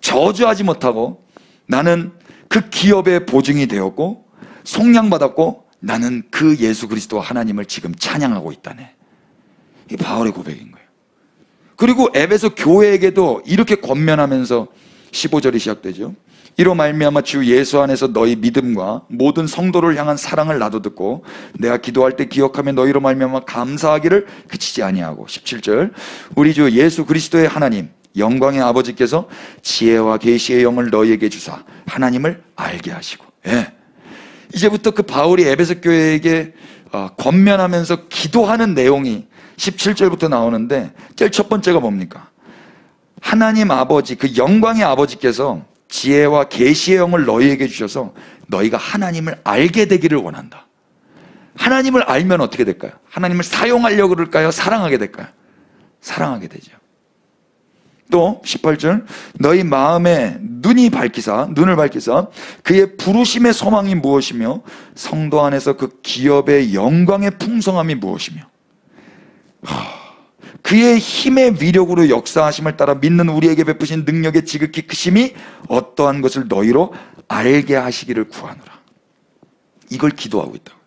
A: 저주하지 못하고 나는 그 기업의 보증이 되었고 속량받았고 나는 그 예수 그리스도와 하나님을 지금 찬양하고 있다네. 이게 바울의 고백인 거예요. 그리고 에베소 교회에게도 이렇게 권면하면서 15절이 시작되죠. 이로 말미암아 주 예수 안에서 너희 믿음과 모든 성도를 향한 사랑을 나도 듣고 내가 기도할 때 기억하며 너희로 말미암아 감사하기를 그치지 아니하고. 17절 우리 주 예수 그리스도의 하나님 영광의 아버지께서 지혜와 계시의 영을 너희에게 주사 하나님을 알게 하시고. 예. 이제부터 그 바울이 에베소 교회에게 권면하면서 기도하는 내용이 17절부터 나오는데, 제일 첫 번째가 뭡니까? 하나님 아버지, 그 영광의 아버지께서 지혜와 계시의 영을 너희에게 주셔서 너희가 하나님을 알게 되기를 원한다. 하나님을 알면 어떻게 될까요? 하나님을 사용하려고 그럴까요? 사랑하게 될까요? 사랑하게 되죠. 또 18절 너희 마음에 눈을 밝히사 그의 부르심의 소망이 무엇이며 성도 안에서 그 기업의 영광의 풍성함이 무엇이며 그의 힘의 위력으로 역사하심을 따라 믿는 우리에게 베푸신 능력의 지극히 크심이 어떠한 것을 너희로 알게 하시기를 구하노라. 이걸 기도하고 있다고.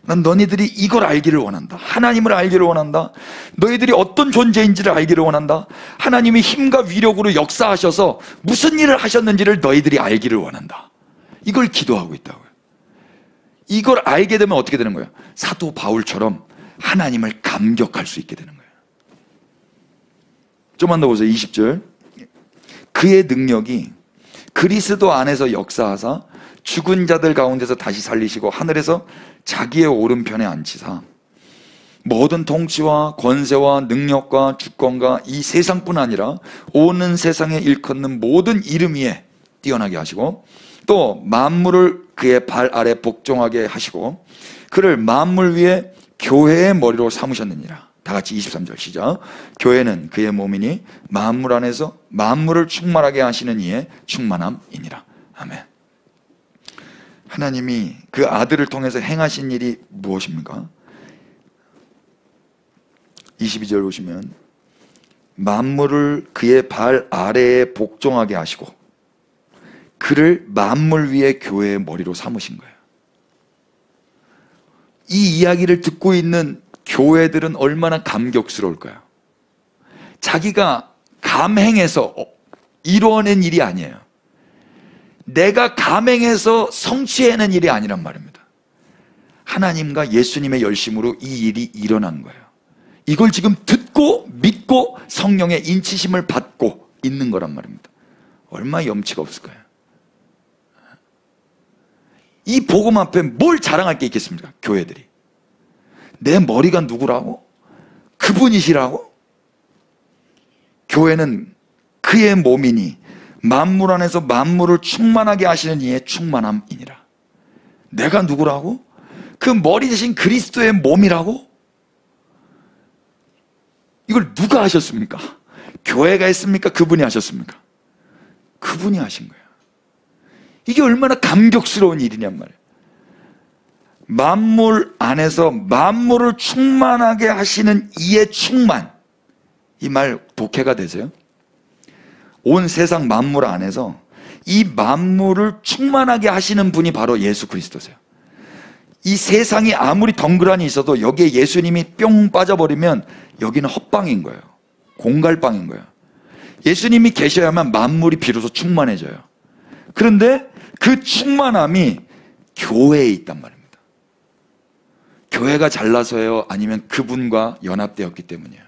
A: 난 너희들이 이걸 알기를 원한다. 하나님을 알기를 원한다. 너희들이 어떤 존재인지를 알기를 원한다. 하나님이 힘과 위력으로 역사하셔서 무슨 일을 하셨는지를 너희들이 알기를 원한다. 이걸 기도하고 있다고요. 이걸 알게 되면 어떻게 되는 거예요? 사도 바울처럼 하나님을 감격할 수 있게 되는 거예요. 좀만 더 보세요. 20절 그의 능력이 그리스도 안에서 역사하사 죽은 자들 가운데서 다시 살리시고 하늘에서 자기의 오른편에 앉히사 모든 통치와 권세와 능력과 주권과 이 세상뿐 아니라 오는 세상에 일컫는 모든 이름 위에 뛰어나게 하시고 또 만물을 그의 발 아래 복종하게 하시고 그를 만물 위에 교회의 머리로 삼으셨느니라. 다 같이 23절 시작. 교회는 그의 몸이니 만물 안에서 만물을 충만하게 하시는 이의 충만함이니라. 아멘. 하나님이 그 아들을 통해서 행하신 일이 무엇입니까? 22절 보시면 만물을 그의 발 아래에 복종하게 하시고 그를 만물 위에 교회의 머리로 삼으신 거예요. 이 이야기를 듣고 있는 교회들은 얼마나 감격스러울까요? 자기가 감행해서 이루어낸 일이 아니에요. 내가 감행해서 성취해낸 일이 아니란 말입니다. 하나님과 예수님의 열심으로 이 일이 일어난 거예요. 이걸 지금 듣고 믿고 성령의 인치심을 받고 있는 거란 말입니다. 얼마나 염치가 없을까요? 이 복음 앞에 뭘 자랑할 게 있겠습니까? 교회들이. 내 머리가 누구라고? 그분이시라고? 교회는 그의 몸이니 만물 안에서 만물을 충만하게 하시는 이의 충만함이니라. 내가 누구라고? 그 머리 대신 그리스도의 몸이라고? 이걸 누가 하셨습니까? 교회가 했습니까? 그분이 하셨습니까? 그분이 하신 거예요. 이게 얼마나 감격스러운 일이냔 말이에요. 만물 안에서 만물을 충만하게 하시는 이의 충만. 이 말 독해가 되세요? 온 세상 만물 안에서 이 만물을 충만하게 하시는 분이 바로 예수 그리스도세요. 이 세상이 아무리 덩그러니 있어도 여기에 예수님이 뿅 빠져버리면 여기는 헛방인 거예요. 공갈방인 거예요. 예수님이 계셔야만 만물이 비로소 충만해져요. 그런데 그 충만함이 교회에 있단 말입니다. 교회가 잘나서요? 아니면 그분과 연합되었기 때문이에요?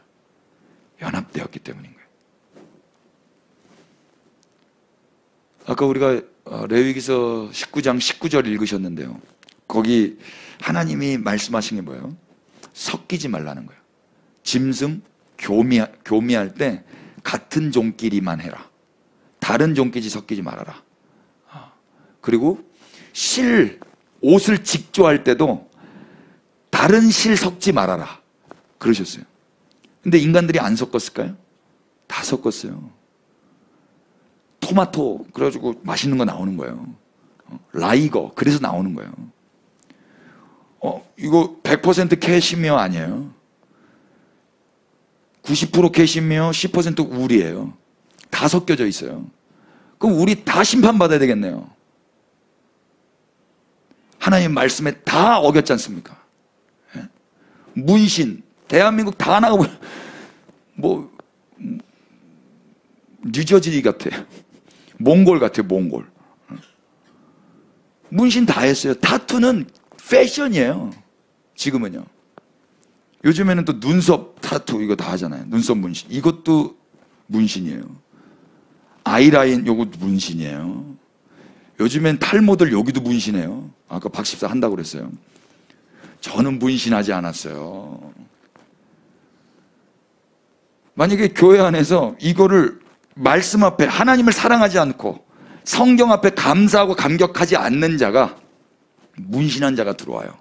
A: 연합되었기 때문인 거예요. 아까 우리가 레위기서 19장 19절 읽으셨는데요. 거기 하나님이 말씀하신 게 뭐예요? 섞이지 말라는 거예요. 짐승, 교미할 때 같은 종끼리만 해라. 다른 종끼리 섞이지 말아라. 그리고 옷을 직조할 때도 다른 실 섞지 말아라. 그러셨어요. 근데 인간들이 안 섞었을까요? 다 섞었어요. 토마토, 그래가지고 맛있는 거 나오는 거예요. 라이거, 그래서 나오는 거예요. 이거 100% 캐시미어 아니에요. 90% 캐시미어, 10% 울이에요. 다 섞여져 있어요. 그럼 우리 다 심판받아야 되겠네요. 하나님 말씀에 다 어겼지 않습니까? 문신, 대한민국 다 나가고, 뉴저지 같아. 몽골 같아요, 몽골. 문신 다 했어요. 타투는 패션이에요. 지금은요. 요즘에는 또 눈썹 타투 이거 다 하잖아요. 눈썹 문신. 이것도 문신이에요. 아이라인 요것도 문신이에요. 요즘엔 탈모들 여기도 문신해요. 아까 박십사 한다고 그랬어요. 저는 문신하지 않았어요. 만약에 교회 안에서 이거를 말씀 앞에 하나님을 사랑하지 않고 성경 앞에 감사하고 감격하지 않는 자가, 문신한 자가 들어와요.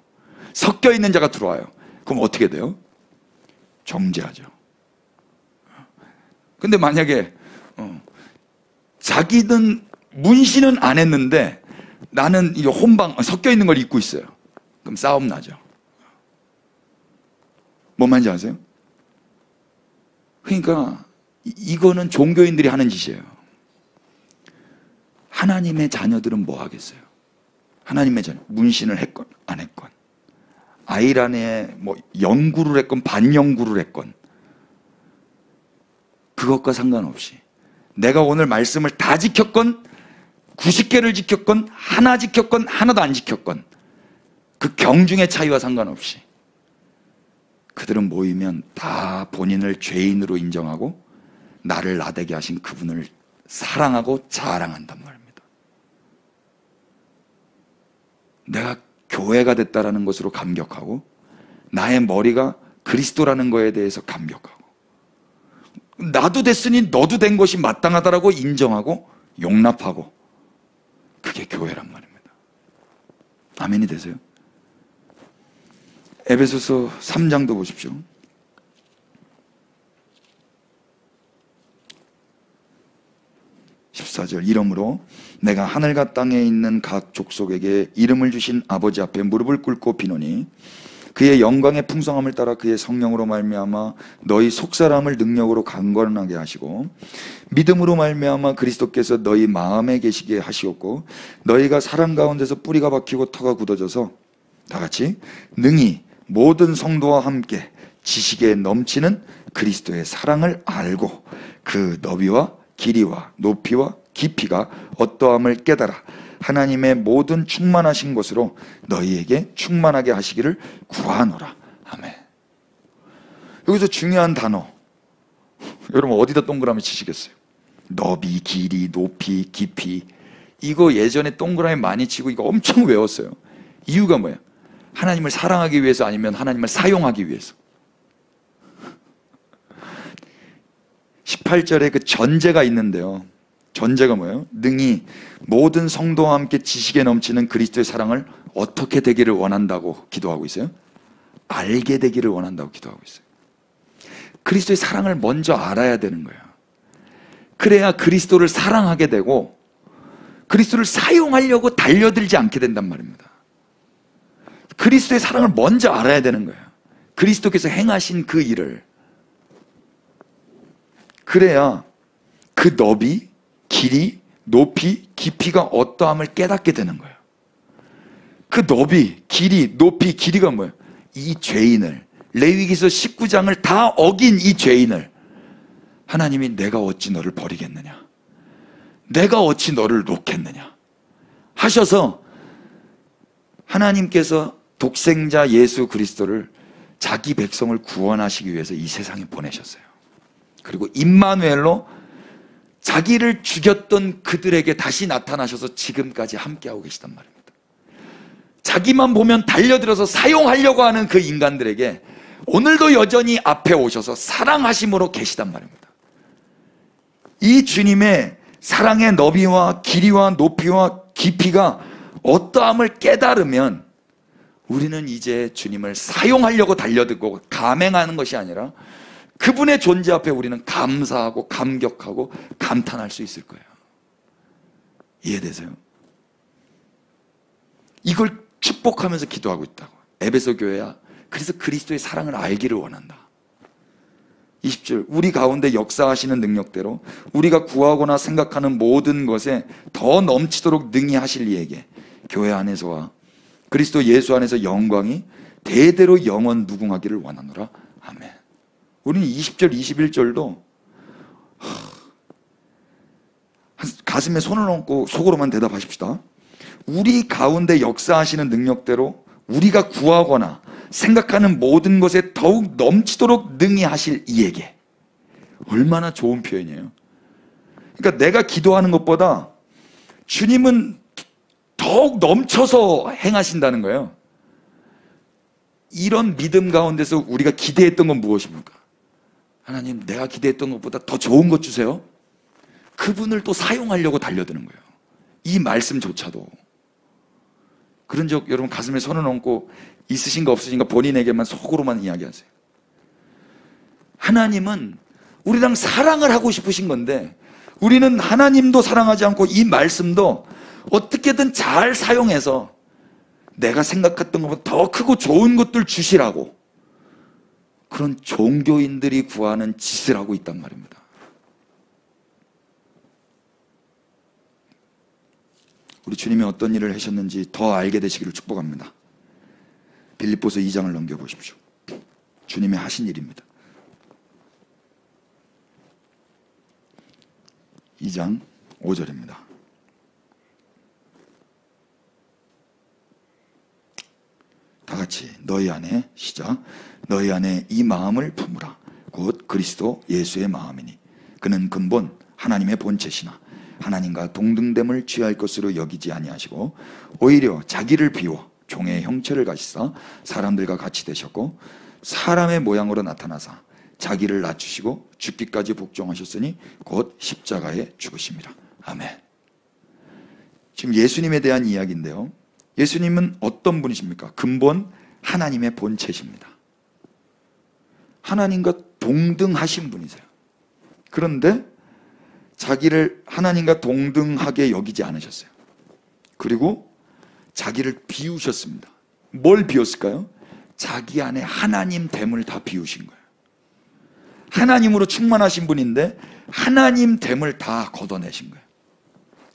A: 섞여 있는 자가 들어와요. 그럼 어떻게 돼요? 정죄하죠. 근데 만약에 자기는 문신은 안 했는데 나는 이 혼방 섞여 있는 걸 입고 있어요. 그럼 싸움 나죠. 뭔 말인지 아세요? 그러니까 이거는 종교인들이 하는 짓이에요. 하나님의 자녀들은 뭐 하겠어요? 하나님의 자녀, 문신을 했건 안 했건, 아이란에 뭐 연구를 했건 반연구를 했건, 그것과 상관없이 내가 오늘 말씀을 다 지켰건 90개를 지켰건 하나 지켰건 하나도 안 지켰건, 그 경중의 차이와 상관없이 그들은 모이면 다 본인을 죄인으로 인정하고 나를 나대게 하신 그분을 사랑하고 자랑한단 말입니다. 내가 교회가 됐다라는 것으로 감격하고 나의 머리가 그리스도라는 거에 대해서 감격하고, 나도 됐으니 너도 된 것이 마땅하다라고 인정하고 용납하고, 그게 교회란 말입니다. 아멘이 되세요? 에베소서 3장도 보십시오. 14절, 이러므로 내가 하늘과 땅에 있는 각 족속에게 이름을 주신 아버지 앞에 무릎을 꿇고 비노니 그의 영광의 풍성함을 따라 그의 성령으로 말미암아 너희 속사람을 능력으로 강건하게 하시고 믿음으로 말미암아 그리스도께서 너희 마음에 계시게 하시었고 너희가 사랑 가운데서 뿌리가 박히고 터가 굳어져서 다 같이 능히 모든 성도와 함께 지식에 넘치는 그리스도의 사랑을 알고 그 너비와 길이와 높이와 깊이가 어떠함을 깨달아 하나님의 모든 충만하신 것으로 너희에게 충만하게 하시기를 구하노라. 아멘. 여기서 중요한 단어, 여러분 어디다 동그라미 치시겠어요? 너비, 길이, 높이, 깊이. 이거 예전에 동그라미 많이 치고 이거 엄청 외웠어요. 이유가 뭐예요? 하나님을 사랑하기 위해서, 아니면 하나님을 사용하기 위해서. 18절에 그 전제가 있는데요. 전제가 뭐예요? 능히 모든 성도와 함께 지식에 넘치는 그리스도의 사랑을 어떻게 되기를 원한다고 기도하고 있어요? 알게 되기를 원한다고 기도하고 있어요. 그리스도의 사랑을 먼저 알아야 되는 거예요. 그래야 그리스도를 사랑하게 되고 그리스도를 사용하려고 달려들지 않게 된단 말입니다. 그리스도의 사랑을 먼저 알아야 되는 거예요. 그리스도께서 행하신 그 일을. 그래야 그 너비, 길이, 높이, 깊이가 어떠함을 깨닫게 되는 거예요. 그 너비, 길이, 높이, 길이가 뭐예요? 이 죄인을, 레위기서 19장을 다 어긴 이 죄인을 하나님이 내가 어찌 너를 버리겠느냐, 내가 어찌 너를 놓겠느냐 하셔서 하나님께서 독생자 예수 그리스도를 자기 백성을 구원하시기 위해서 이 세상에 보내셨어요. 그리고 임마누엘로 자기를 죽였던 그들에게 다시 나타나셔서 지금까지 함께하고 계시단 말입니다. 자기만 보면 달려들어서 사용하려고 하는 그 인간들에게 오늘도 여전히 앞에 오셔서 사랑하심으로 계시단 말입니다. 이 주님의 사랑의 너비와 길이와 높이와 깊이가 어떠함을 깨달으면 우리는 이제 주님을 사용하려고 달려들고 감행하는 것이 아니라 그분의 존재 앞에 우리는 감사하고 감격하고 감탄할 수 있을 거예요. 이해되세요? 이걸 축복하면서 기도하고 있다고. 에베소 교회야. 그래서 그리스도의 사랑을 알기를 원한다. 20절, 우리 가운데 역사하시는 능력대로 우리가 구하거나 생각하는 모든 것에 더 넘치도록 능히 하실 이에게 교회 안에서와 그리스도 예수 안에서 영광이 대대로 영원 무궁하기를 원하노라. 아멘. 우리는 20절, 21절도 가슴에 손을 얹고 속으로만 대답하십시다. 우리 가운데 역사하시는 능력대로 우리가 구하거나 생각하는 모든 것에 더욱 넘치도록 능히 하실 이에게. 얼마나 좋은 표현이에요. 그러니까 내가 기도하는 것보다 주님은 더욱 넘쳐서 행하신다는 거예요. 이런 믿음 가운데서 우리가 기대했던 건 무엇입니까? 하나님, 내가 기대했던 것보다 더 좋은 것 주세요. 그분을 또 사용하려고 달려드는 거예요. 이 말씀조차도. 그런 적 여러분 가슴에 손을 얹고 있으신가 없으신가 본인에게만 속으로만 이야기하세요. 하나님은 우리랑 사랑을 하고 싶으신 건데 우리는 하나님도 사랑하지 않고 이 말씀도 어떻게든 잘 사용해서 내가 생각했던 것보다 더 크고 좋은 것들 주시라고 그런 종교인들이 구하는 짓을 하고 있단 말입니다. 우리 주님이 어떤 일을 하셨는지 더 알게 되시기를 축복합니다. 빌립보서 2장을 넘겨보십시오. 주님이 하신 일입니다. 2장 5절입니다. 다 같이 너희 안에 시작. 너희 안에 이 마음을 품으라. 곧 그리스도 예수의 마음이니 그는 근본 하나님의 본체시나 하나님과 동등됨을 취할 것으로 여기지 아니하시고 오히려 자기를 비워 종의 형체를 가지사 사람들과 같이 되셨고 사람의 모양으로 나타나사 자기를 낮추시고 죽기까지 복종하셨으니 곧 십자가에 죽으심이라. 아멘. 지금 예수님에 대한 이야기인데요, 예수님은 어떤 분이십니까? 근본 하나님의 본체십니다. 하나님과 동등하신 분이세요. 그런데 자기를 하나님과 동등하게 여기지 않으셨어요. 그리고 자기를 비우셨습니다. 뭘 비웠을까요? 자기 안에 하나님됨을 다 비우신 거예요. 하나님으로 충만하신 분인데 하나님됨을 다 걷어내신 거예요.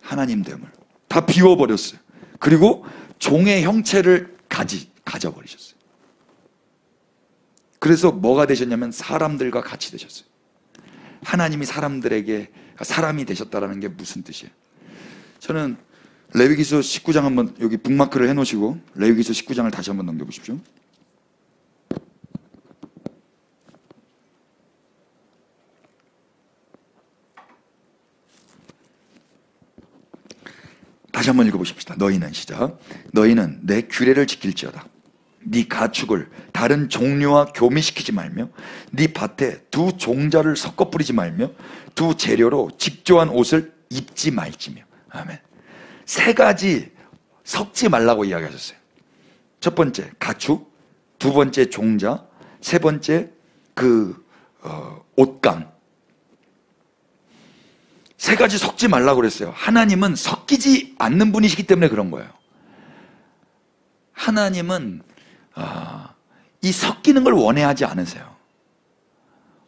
A: 하나님됨을 다 비워버렸어요. 그리고 종의 형체를 가져버리셨어요. 그래서 뭐가 되셨냐면 사람들과 같이 되셨어요. 하나님이 사람들에게 사람이 되셨다는 게 무슨 뜻이에요? 저는 레위기서 19장 한번 여기 북마크를 해놓으시고 레위기서 19장을 다시 한번 넘겨보십시오. 다시 한번 읽어보십시다. 너희는 시작. 너희는 내 규례를 지킬지어다. 네 가축을 다른 종류와 교미시키지 말며 네 밭에 두 종자를 섞어 뿌리지 말며 두 재료로 직조한 옷을 입지 말지며. 아멘. 세 가지 섞지 말라고 이야기하셨어요. 첫 번째 가축, 두 번째 종자, 세 번째 옷감. 세 가지 섞지 말라고 그랬어요. 하나님은 섞이지 않는 분이시기 때문에 그런 거예요. 하나님은 이 섞이는 걸 원해하지 않으세요.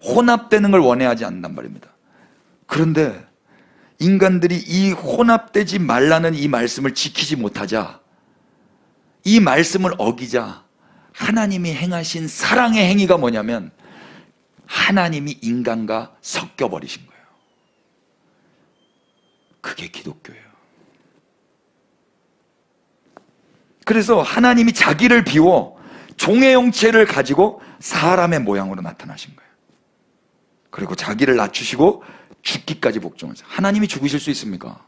A: 혼합되는 걸 원해하지 않는단 말입니다. 그런데 인간들이 이 혼합되지 말라는 이 말씀을 지키지 못하자, 이 말씀을 어기자 하나님이 행하신 사랑의 행위가 뭐냐면 하나님이 인간과 섞여버리신 거예요. 그게 기독교예요. 그래서 하나님이 자기를 비워 종의 형체를 가지고 사람의 모양으로 나타나신 거예요. 그리고 자기를 낮추시고 죽기까지 복종하세요. 하나님이 죽으실 수 있습니까?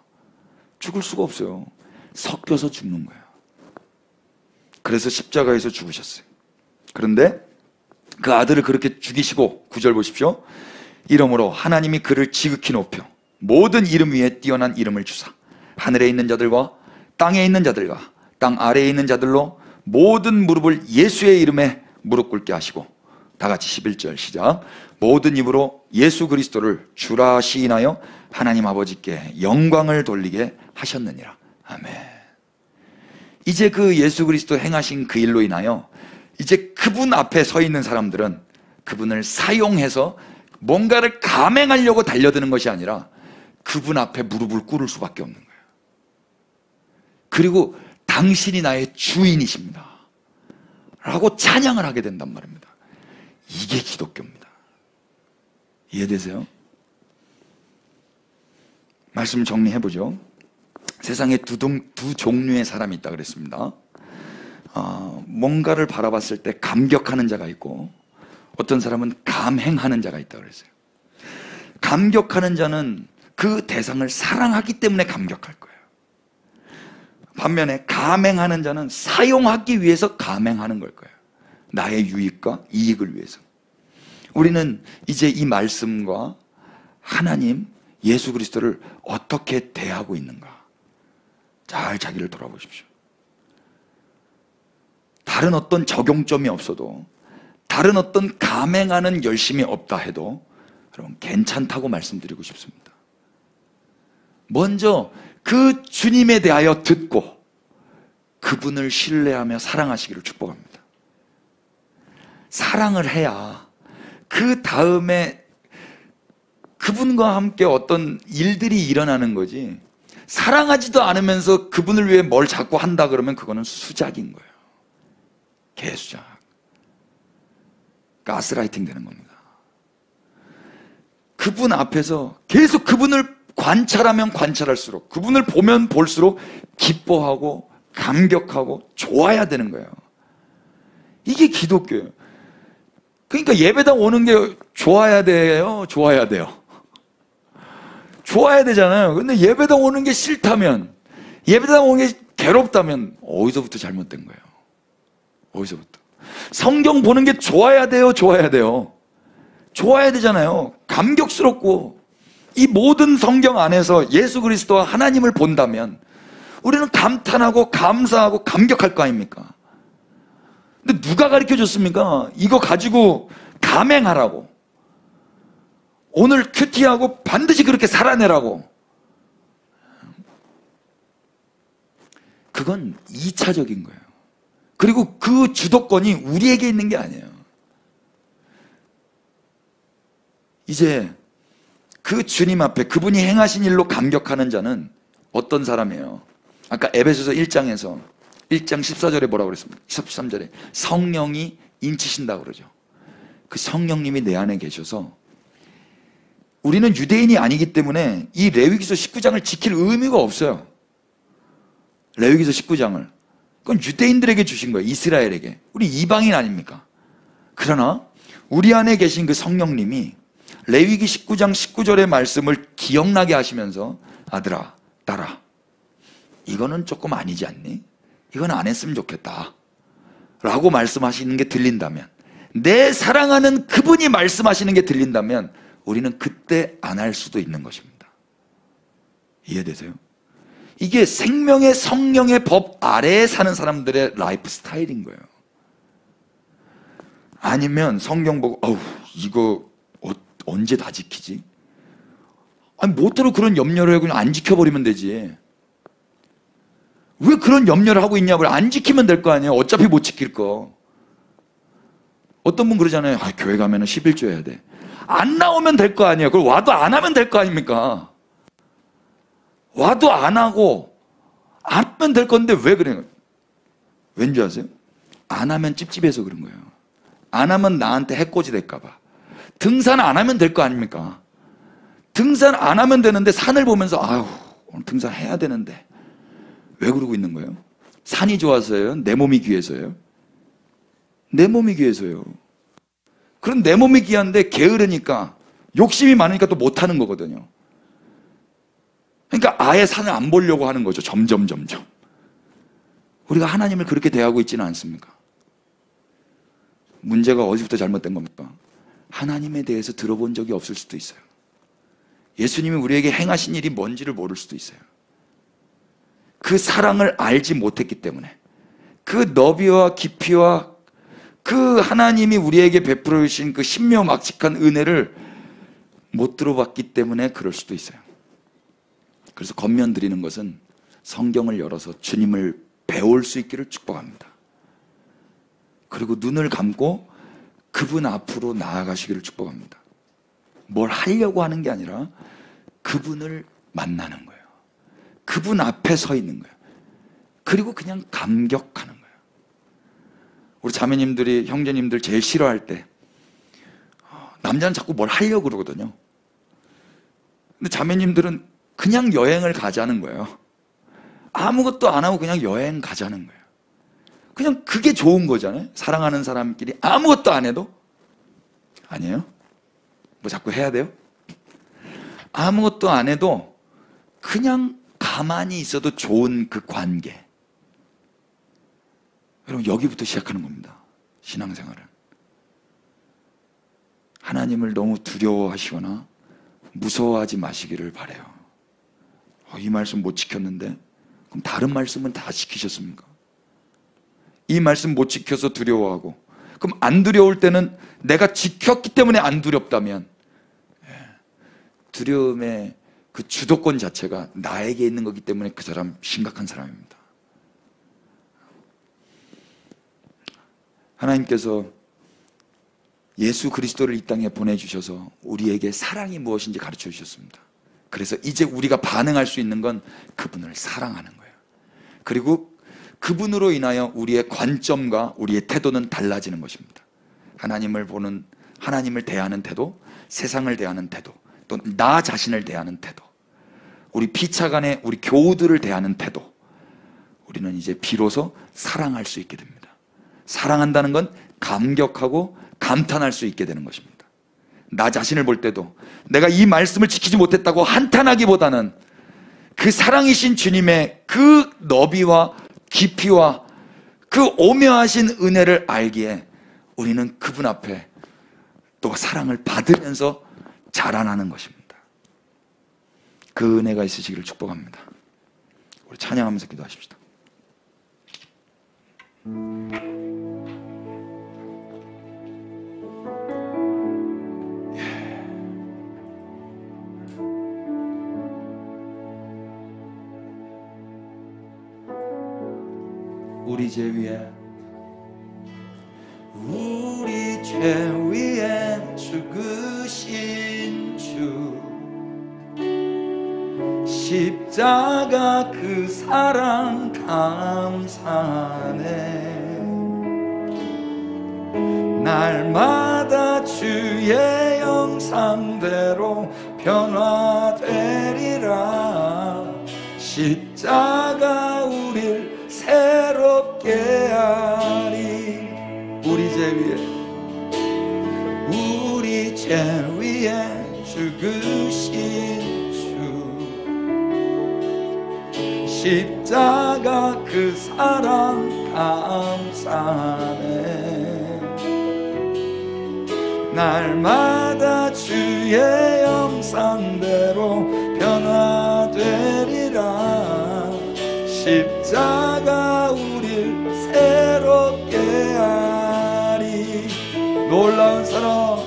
A: 죽을 수가 없어요. 섞여서 죽는 거예요. 그래서 십자가에서 죽으셨어요. 그런데 그 아들을 그렇게 죽이시고 9절 보십시오. 이러므로 하나님이 그를 지극히 높여 모든 이름 위에 뛰어난 이름을 주사 하늘에 있는 자들과 땅에 있는 자들과 땅 아래에 있는 자들로 모든 무릎을 예수의 이름에 무릎 꿇게 하시고, 다 같이 11절 시작. 모든 입으로 예수 그리스도를 주라 시인하여 하나님 아버지께 영광을 돌리게 하셨느니라. 아멘. 이제 그 예수 그리스도 행하신 그 일로 인하여 이제 그분 앞에 서 있는 사람들은 그분을 사용해서 뭔가를 감행하려고 달려드는 것이 아니라 그분 앞에 무릎을 꿇을 수밖에 없는 거예요. 그리고 당신이 나의 주인이십니다 라고 찬양을 하게 된단 말입니다. 이게 기독교입니다. 이해되세요? 말씀 정리해보죠. 세상에 두 종류의 사람이 있다 그랬습니다. 뭔가를 바라봤을 때 감격하는 자가 있고, 어떤 사람은 감행하는 자가 있다 그랬어요. 감격하는 자는 그 대상을 사랑하기 때문에 감격할 거예요. 반면에 감행하는 자는 사용하기 위해서 감행하는 걸 거예요. 나의 유익과 이익을 위해서. 우리는 이제 이 말씀과 하나님, 예수 그리스도를 어떻게 대하고 있는가, 잘 자기를 돌아보십시오. 다른 어떤 적용점이 없어도, 다른 어떤 감행하는 열심이 없다 해도 여러분 괜찮다고 말씀드리고 싶습니다. 먼저 그 주님에 대하여 듣고 그분을 신뢰하며 사랑하시기를 축복합니다. 사랑을 해야 그 다음에 그분과 함께 어떤 일들이 일어나는 거지, 사랑하지도 않으면서 그분을 위해 뭘 자꾸 한다 그러면 그거는 수작인 거예요. 개수작. 가스라이팅 되는 겁니다. 그분 앞에서 계속 그분을 관찰하면 관찰할수록, 그분을 보면 볼수록 기뻐하고 감격하고 좋아야 되는 거예요. 이게 기독교예요. 그러니까 예배당 오는 게 좋아야 돼요? 좋아야 돼요? 좋아야 되잖아요. 근데 예배당 오는 게 싫다면, 예배당 오는 게 괴롭다면 어디서부터 잘못된 거예요? 어디서부터? 성경 보는 게 좋아야 돼요? 좋아야 돼요? 좋아야 되잖아요. 감격스럽고, 이 모든 성경 안에서 예수 그리스도와 하나님을 본다면 우리는 감탄하고 감사하고 감격할 거 아닙니까? 근데 누가 가르쳐 줬습니까? 이거 가지고 감행하라고, 오늘 큐티하고 반드시 그렇게 살아내라고. 그건 2차적인 거예요. 그리고 그 주도권이 우리에게 있는 게 아니에요. 이제 그 주님 앞에 그분이 행하신 일로 감격하는 자는 어떤 사람이에요? 아까 에베소서 1장에서 1장 14절에 뭐라고 그랬습니까? 13절에 성령이 인치신다고 그러죠. 그 성령님이 내 안에 계셔서, 우리는 유대인이 아니기 때문에 이 레위기서 19장을 지킬 의미가 없어요. 레위기서 19장을. 그건 유대인들에게 주신 거예요. 이스라엘에게. 우리 이방인 아닙니까? 그러나 우리 안에 계신 그 성령님이 레위기 19장 19절의 말씀을 기억나게 하시면서, 아들아, 딸아, 이거는 조금 아니지 않니? 이건 안 했으면 좋겠다 라고 말씀하시는 게 들린다면, 내 사랑하는 그분이 말씀하시는 게 들린다면 우리는 그때 안 할 수도 있는 것입니다. 이해되세요? 이게 생명의 성령의 법 아래에 사는 사람들의 라이프 스타일인 거예요. 아니면 성경 보고 이거 언제 다 지키지? 아니 뭐대로 그런 염려를 하고 그냥 안 지켜버리면 되지. 왜 그런 염려를 하고 있냐고요. 안 지키면 될 거 아니에요. 어차피 못 지킬 거. 어떤 분 그러잖아요. 교회 가면 11조 해야 돼. 안 나오면 될 거 아니에요. 그걸 와도 안 하면 될 거 아닙니까? 와도 안 하고 안 하면 될 건데 왜 그래요? 왠지 아세요? 안 하면 찝찝해서 그런 거예요. 안 하면 나한테 해코지 될까 봐. 등산 안 하면 될 거 아닙니까? 등산 안 하면 되는데 산을 보면서 오늘 등산 해야 되는데 왜 그러고 있는 거예요? 산이 좋아서요? 내 몸이 귀해서요? 내 몸이 귀해서요. 그럼 내 몸이 귀한데 게으르니까, 욕심이 많으니까 또 못하는 거거든요. 그러니까 아예 산을 안 보려고 하는 거죠. 점점. 우리가 하나님을 그렇게 대하고 있지는 않습니까? 문제가 어디부터 잘못된 겁니까? 하나님에 대해서 들어본 적이 없을 수도 있어요. 예수님이 우리에게 행하신 일이 뭔지를 모를 수도 있어요. 그 사랑을 알지 못했기 때문에, 그 너비와 깊이와 그 하나님이 우리에게 베풀어 주신 그 신묘막측한 은혜를 못 들어봤기 때문에 그럴 수도 있어요. 그래서 권면드리는 것은 성경을 열어서 주님을 배울 수 있기를 축복합니다. 그리고 눈을 감고 그분 앞으로 나아가시기를 축복합니다. 뭘 하려고 하는 게 아니라 그분을 만나는 거예요. 그분 앞에 서 있는 거예요. 그리고 그냥 감격하는 거예요. 우리 자매님들이, 형제님들 제일 싫어할 때, 남자는 자꾸 뭘 하려고 그러거든요. 근데 자매님들은 그냥 여행을 가자는 거예요. 아무것도 안 하고 그냥 여행 가자는 거예요. 그냥 그게 좋은 거잖아요. 사랑하는 사람끼리 아무것도 안 해도. 아니에요? 뭐 자꾸 해야 돼요? 아무것도 안 해도 그냥 가만히 있어도 좋은 그 관계. 여러분, 여기부터 시작하는 겁니다. 신앙생활은. 하나님을 너무 두려워하시거나 무서워하지 마시기를 바라요. 이 말씀 못 지켰는데 그럼 다른 말씀은 다 지키셨습니까? 이 말씀 못 지켜서 두려워하고, 그럼 안 두려울 때는 내가 지켰기 때문에 안 두렵다면, 두려움의 그 주도권 자체가 나에게 있는 거기 때문에 그 사람 심각한 사람입니다. 하나님께서 예수 그리스도를 이 땅에 보내주셔서 우리에게 사랑이 무엇인지 가르쳐 주셨습니다. 그래서 이제 우리가 반응할 수 있는 건 그분을 사랑하는 거예요. 그리고 그분으로 인하여 우리의 관점과 우리의 태도는 달라지는 것입니다. 하나님을 보는, 하나님을 대하는 태도, 세상을 대하는 태도, 또 나 자신을 대하는 태도, 우리 피차간의 우리 교우들을 대하는 태도, 우리는 이제 비로소 사랑할 수 있게 됩니다. 사랑한다는 건 감격하고 감탄할 수 있게 되는 것입니다. 나 자신을 볼 때도 내가 이 말씀을 지키지 못했다고 한탄하기보다는 그 사랑이신 주님의 그 너비와 깊이와 그 오묘하신 은혜를 알기에 우리는 그분 앞에 또 사랑을 받으면서 자라나는 것입니다. 그 은혜가 있으시기를 축복합니다. 우리 찬양하면서 기도하십시다. 우리 죄 위에, 우리 죄 위에 죽으신 주, 십자가 그 사랑 감사하네. 날마다 주의 형상대로 변화되리라. 십자가 우릴 새롭게 하리. 우리 죄 위에, 우리 죄 위에 죽으신 주, 십자가 그 사랑 감사하네. 날마다 주의 형상대로 변화되리라. 십자가 우릴 새롭게 하리. 놀라운 사랑,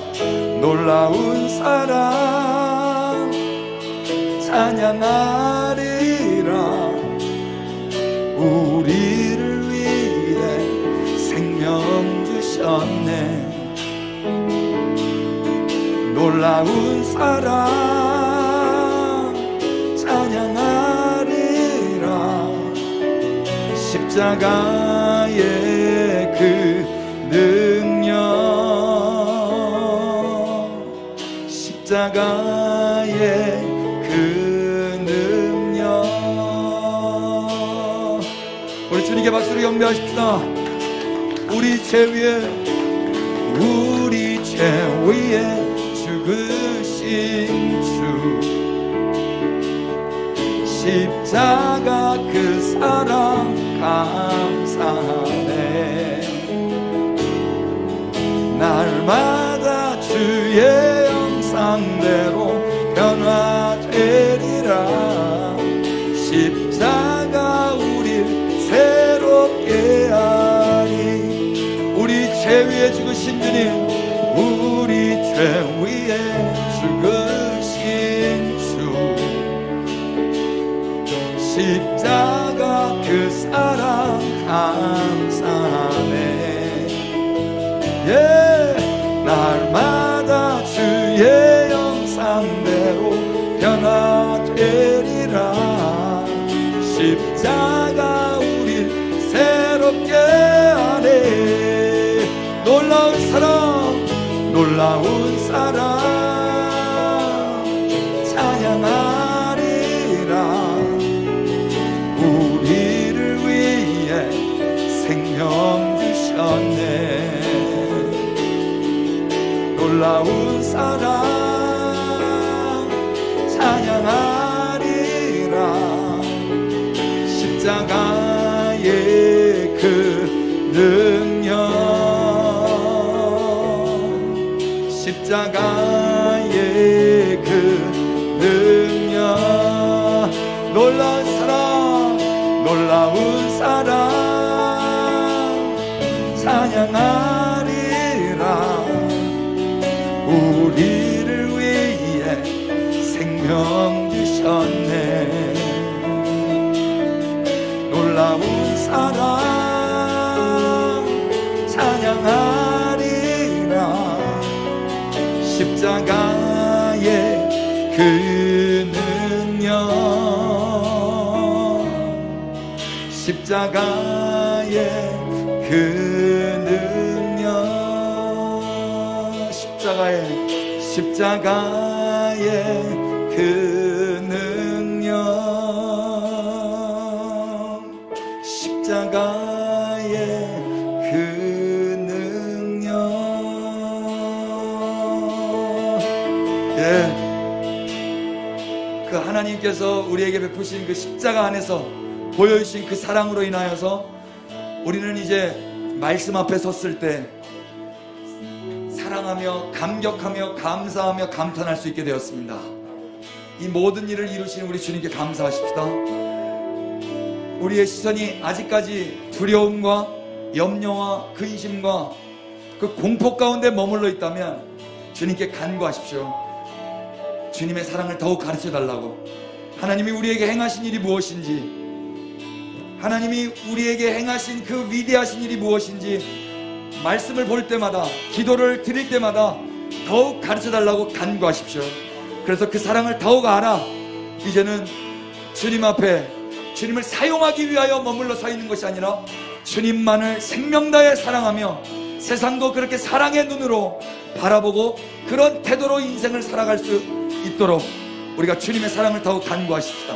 A: 놀라운 사랑 찬양하리라. 우리를 위해 생명 주셨네. 놀라운 사랑 찬양하리라. 십자가의 그 능력, 십자가의 그 능력. 우리 주님께 박수를 경배하십시다. 우리 죄 위에, 우리 죄 위에 죽으신 주, 십자가 그 사랑 감사하네. 날마다 주의 형상대로 변화되리라. 십자가 우릴 새롭게 하리. 우리 죄 위에 죽으신 주님, 우리 죄 위에 죽으신 주, 십자가 그 사랑 감사하네. 날마다 주의 형상대로 변화되리라. 십자가 우릴 새롭게 하네. 놀라운 사랑, 놀라운 사랑 찬양하리라. 사랑 찬양하리라. 십자가의 그 능력, 십자가의 그 능력, 놀라운 사랑, 놀라운 사랑 찬양하리라. 우리를 위해 생명 주셨네. 놀라운 사랑 찬양하리라. 십자가의 그 능력, 십자가의 그 능력, 십자가의 그 능력, 십자가의 그 능력. 예, 그 하나님께서 우리에게 베푸신 그 십자가 안에서 보여주신 그 사랑으로 인하여서 우리는 이제 말씀 앞에 섰을 때 사랑하며 감격하며 감사하며 감탄할 수 있게 되었습니다. 이 모든 일을 이루신 우리 주님께 감사하십시다. 우리의 시선이 아직까지 두려움과 염려와 근심과 그 공포 가운데 머물러 있다면 주님께 간구하십시오. 주님의 사랑을 더욱 가르쳐 달라고. 하나님이 우리에게 행하신 일이 무엇인지, 하나님이 우리에게 행하신 그 위대하신 일이 무엇인지 말씀을 볼 때마다, 기도를 드릴 때마다 더욱 가르쳐 달라고 간구하십시오. 그래서 그 사랑을 더욱 알아 이제는 주님 앞에 주님을 사용하기 위하여 머물러 서 있는 것이 아니라 주님만을 생명 다해 사랑하며 세상도 그렇게 사랑의 눈으로 바라보고 그런 태도로 인생을 살아갈 수 있도록 우리가 주님의 사랑을 더욱 간구하십시다.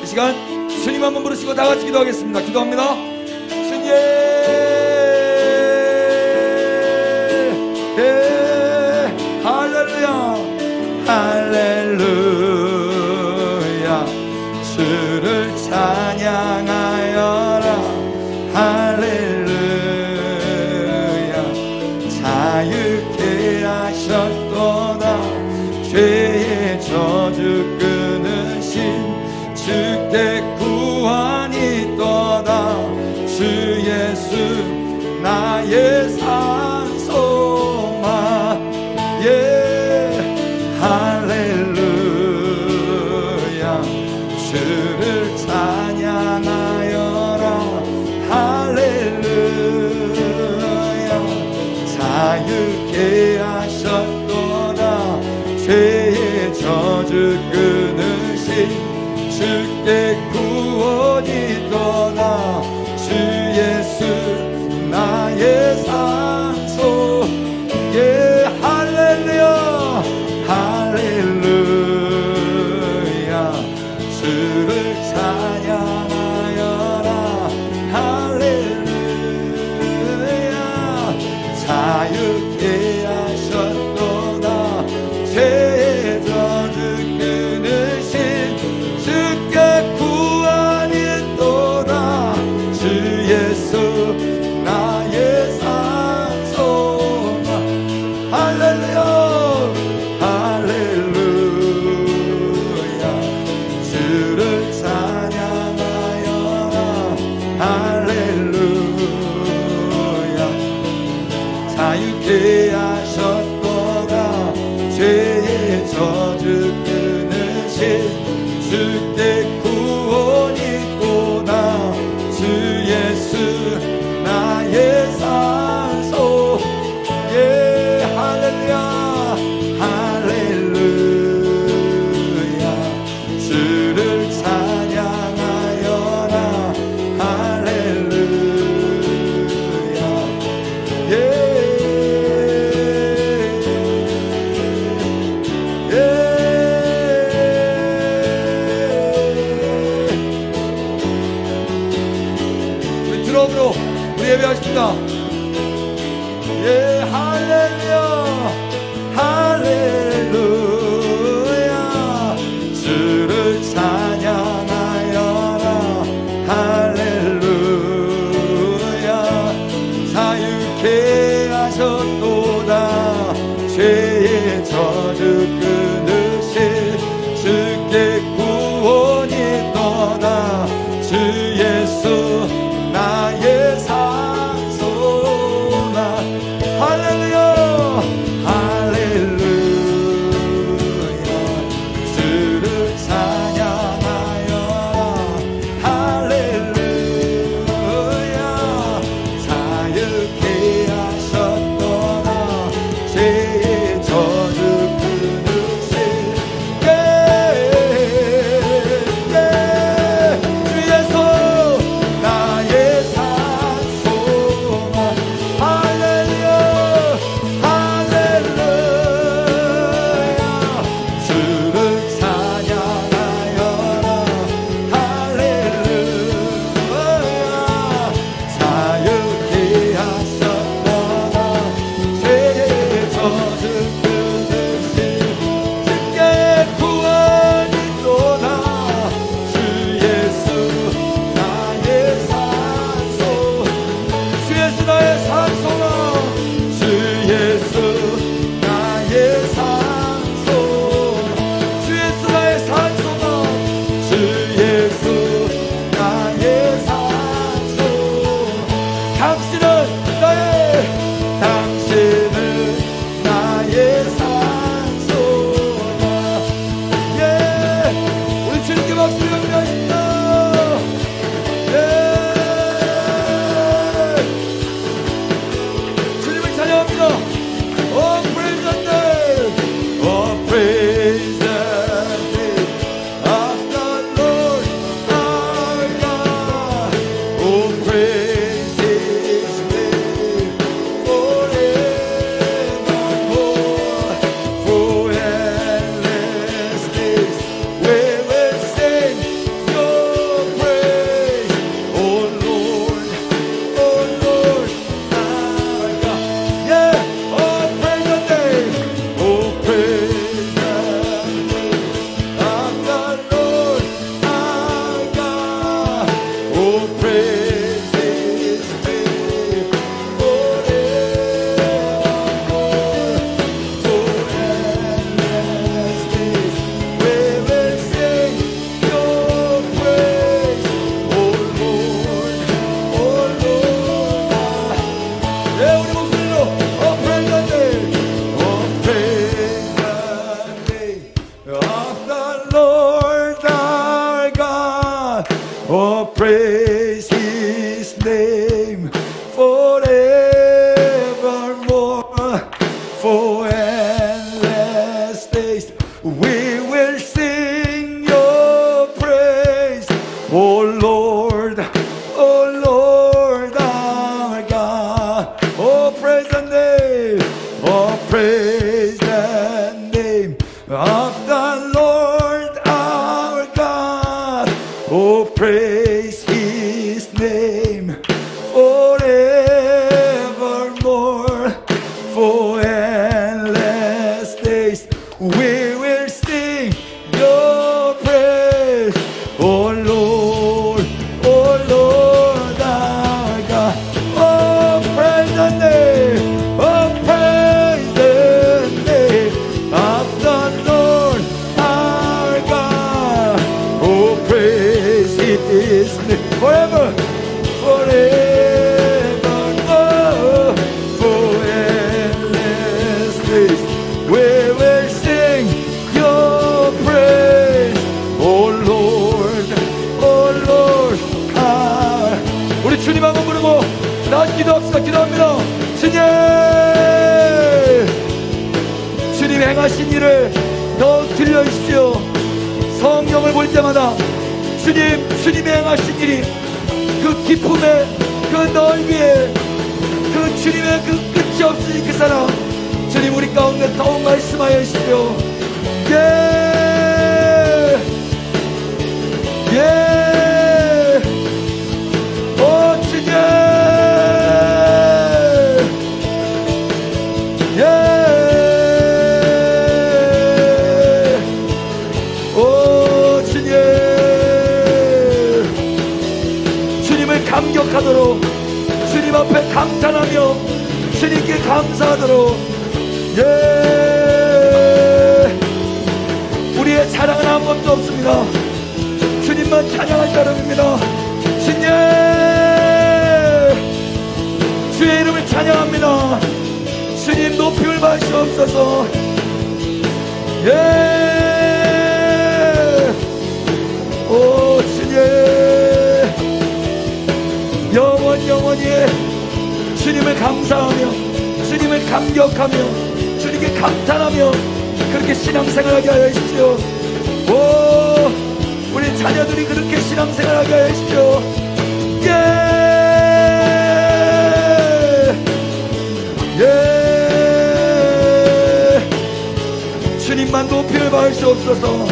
A: 이 시간 주님 한번 부르시고 다 같이 기도하겠습니다. 기도합니다. 주님, 할렐루야, 할렐루야. 주를 찬양하여라. 할렐루야. 자유케 하셨도다. 죄의 저주 끊으신 주께 구원이 있도다. 주 예수 나의 산소망. 예, 할렐루야. 주를 찬양하여라. 할렐루야. 자유케 하셨도다. 죄의 저주 끊으신 주께 구원이 있도다. 주 예수 나의 산소. 예, 할렐루야, 할렐루야. 주를 찬양하여라. 할렐루야. 자유케 하셨도다. 죄의 저주 끊으신 주께 구원이 있도다. of the Lord our God. Oh, praise His name forevermore. For endless days we will sing your praise. Oh Lord, oh Lord our God. Oh, praise the name, oh, praise the name of the Lord our God. Oh, praise His name forevermore. For endless days we will sing your praise. Oh Lord, oh Lord our God. Oh, praise the name, oh, praise the name of the Lord our God. Oh, praise His name forever, forever, oh, for endless days we will sing your praise. Oh Lord, oh Lord, 우리 주님 한번 부르고 나 기도합시다. 기도합니다. 주님 행하신 일을 더욱 들려주십시오. 성경을 볼 때마다 주님이 행하신 일이 그 기쁨의 그 넓이에 그 주님의 그 끝이 없으니 그 사랑 주님 우리 가운데 더욱 말씀하여 주십시오. 오 주님, 오 주님, 주님을 감격하도록 주님 앞에 감탄하며 주님께 감사하도록 우리의 자랑은 아무것도 없습니다. 주님만 찬양할 따름입니다. 주님, 주의 이름을 찬양합니다. 주님 높임을 받으시옵소서. 오 주님, 영원히 주님을 감사하며 주님을 감격하며 주님께 감탄하며 그렇게 신앙생활하게 하여 주십시오. 오, 우리 자녀들이 그렇게 신앙생활하게 하여 주십시오. 주님만 높임을 받으시옵소서.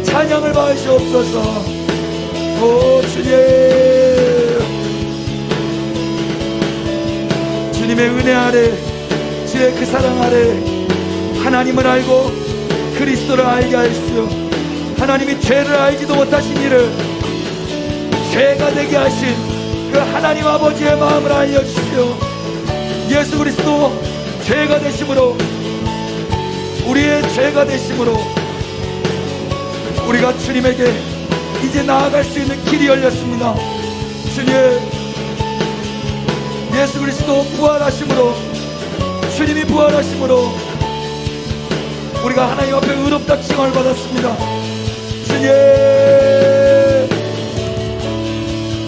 A: 찬양을 받으시옵소서. 오 주님, 주님의 은혜 아래 주의 그 사랑 아래 하나님을 알고 그리스도를 알게 하십시오. 하나님이 죄를 알지도 못하신 이를 죄가 되게 하신 그 하나님 아버지의 마음을 알려주십시오. 예수 그리스도 죄가 되심으로, 우리의 죄가 되심으로 우리가 주님에게 이제 나아갈 수 있는 길이 열렸습니다. 주님, 예수 그리스도 부활하심으로, 주님이 부활하심으로 우리가 하나님 앞에 의롭다 칭함을 받았습니다. 주님,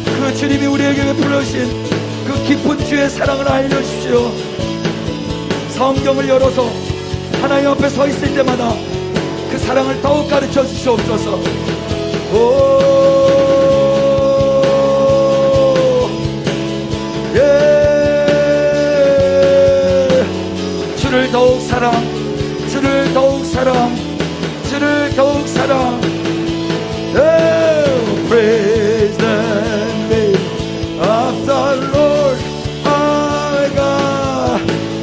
A: 그 주님이 우리에게 베풀으신 그 깊은 주의 사랑을 알려주십시오. 성경을 열어서 하나님 앞에 서 있을 때마다 그 사랑을 더욱 가르쳐 주시옵소서. 주를 더욱 사랑, 주를 더욱 사랑, 주를 더욱 사랑. Praise the name of the Lord our God.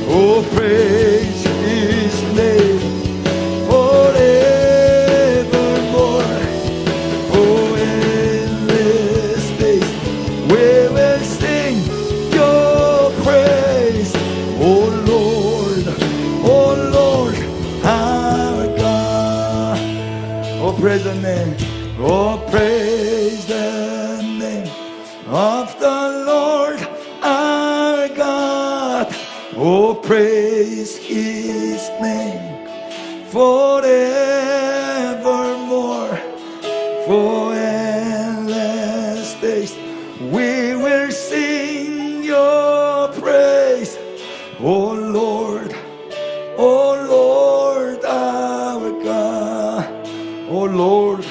A: Oh, praise His name forevermore. For endless days we will sing your praise. Oh Lord, oh Lord our God. Oh, praise the name. Oh, praise the name of the Lord our God. Oh, praise His name forever. For endless days we will sing your praise. Oh Lord, oh Lord our God. Oh Lord,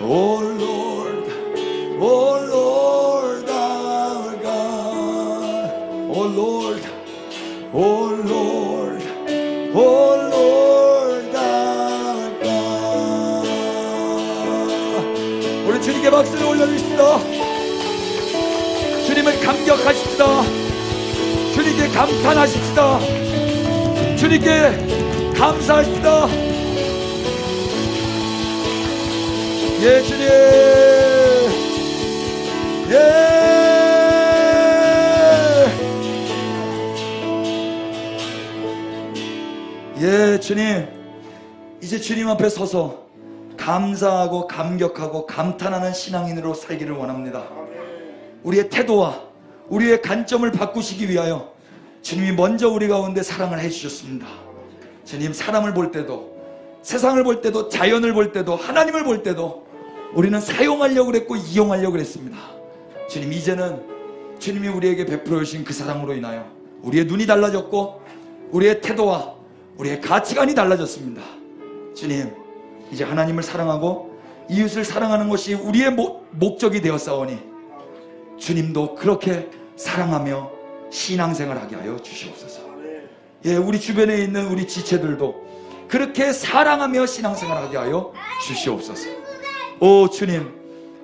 A: oh Lord, oh Lord our God. Oh Lord, oh Lord, oh Lord our God. 우리 주님께 박수를 올려주십시다. 주님을 감격하십시다. 주님께 감탄하십시다. 주님께 감사합시다. 예, 주님. 예. 예, 주님. 이제 주님 앞에 서서 감사하고 감격하고 감탄하는 신앙인으로 살기를 원합니다. 우리의 태도와 우리의 관점을 바꾸시기 위하여 주님이 먼저 우리 가운데 사랑을 해주셨습니다. 주님, 사람을 볼 때도, 세상을 볼 때도, 자연을 볼 때도, 하나님을 볼 때도 우리는 사용하려고 그랬고 이용하려고 그랬습니다. 주님, 이제는 주님이 우리에게 베풀어 주신 그 사랑으로 인하여 우리의 눈이 달라졌고 우리의 태도와 우리의 가치관이 달라졌습니다. 주님, 이제 하나님을 사랑하고 이웃을 사랑하는 것이 우리의 목적이 되었사오니 주님도 그렇게 사랑하며 신앙생활하게 하여 주시옵소서. 예, 우리 주변에 있는 우리 지체들도 그렇게 사랑하며 신앙생활하게 하여 주시옵소서. 오 주님,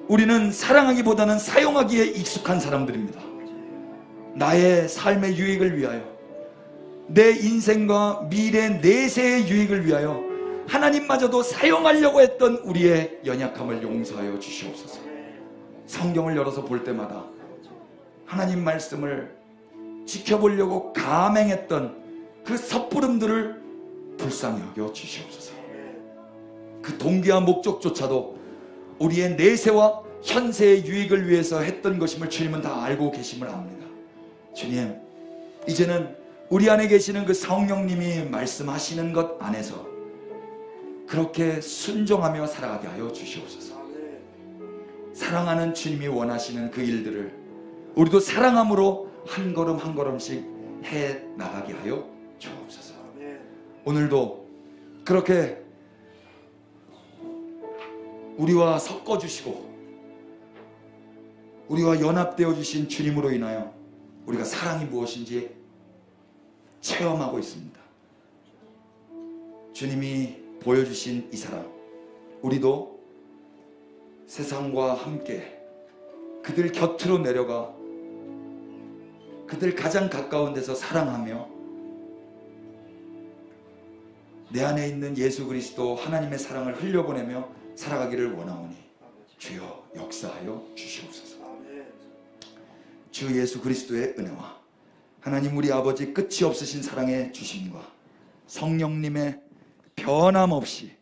A: 우리는 사랑하기보다는 사용하기에 익숙한 사람들입니다. 나의 삶의 유익을 위하여, 내 인생과 미래 내세의 유익을 위하여 하나님마저도 사용하려고 했던 우리의 연약함을 용서하여 주시옵소서. 성경을 열어서 볼 때마다 하나님 말씀을 지켜보려고 감행했던 그 섣부름들을 불쌍히 여겨 주시옵소서. 그 동기와 목적조차도 우리의 내세와 현세의 유익을 위해서 했던 것임을 주님은 다 알고 계심을 압니다. 주님, 이제는 우리 안에 계시는 그 성령님이 말씀하시는 것 안에서 그렇게 순종하며 살아가게 하여 주시옵소서. 사랑하는 주님이 원하시는 그 일들을 우리도 사랑함으로 한 걸음 한 걸음씩 해 나가게 하여 주옵소서. 오늘도 그렇게 우리와 섞어주시고 우리와 연합되어 주신 주님으로 인하여 우리가 사랑이 무엇인지 체험하고 있습니다. 주님이 보여주신 이 사랑, 우리도 세상과 함께 그들 곁으로 내려가 그들 가장 가까운 데서 사랑하며 내 안에 있는 예수 그리스도 하나님의 사랑을 흘려보내며 살아가기를 원하오니 주여 역사하여 주시옵소서. 주 예수 그리스도의 은혜와 하나님 우리 아버지 끝이 없으신 사랑의 주심과 성령님의 변함없이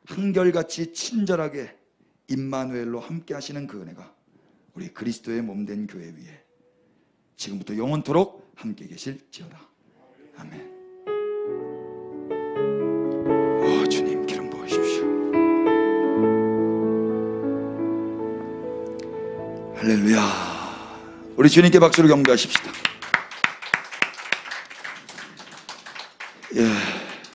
A: 한결같이 친절하게 임마누엘로 함께 하시는 그 은혜가 우리 그리스도의 몸된 교회 위에 지금부터 영원토록 함께 계실지어다. 아멘. 주님 기름 부으십시오. 할렐루야. 우리 주님께 박수로 경배하십시다.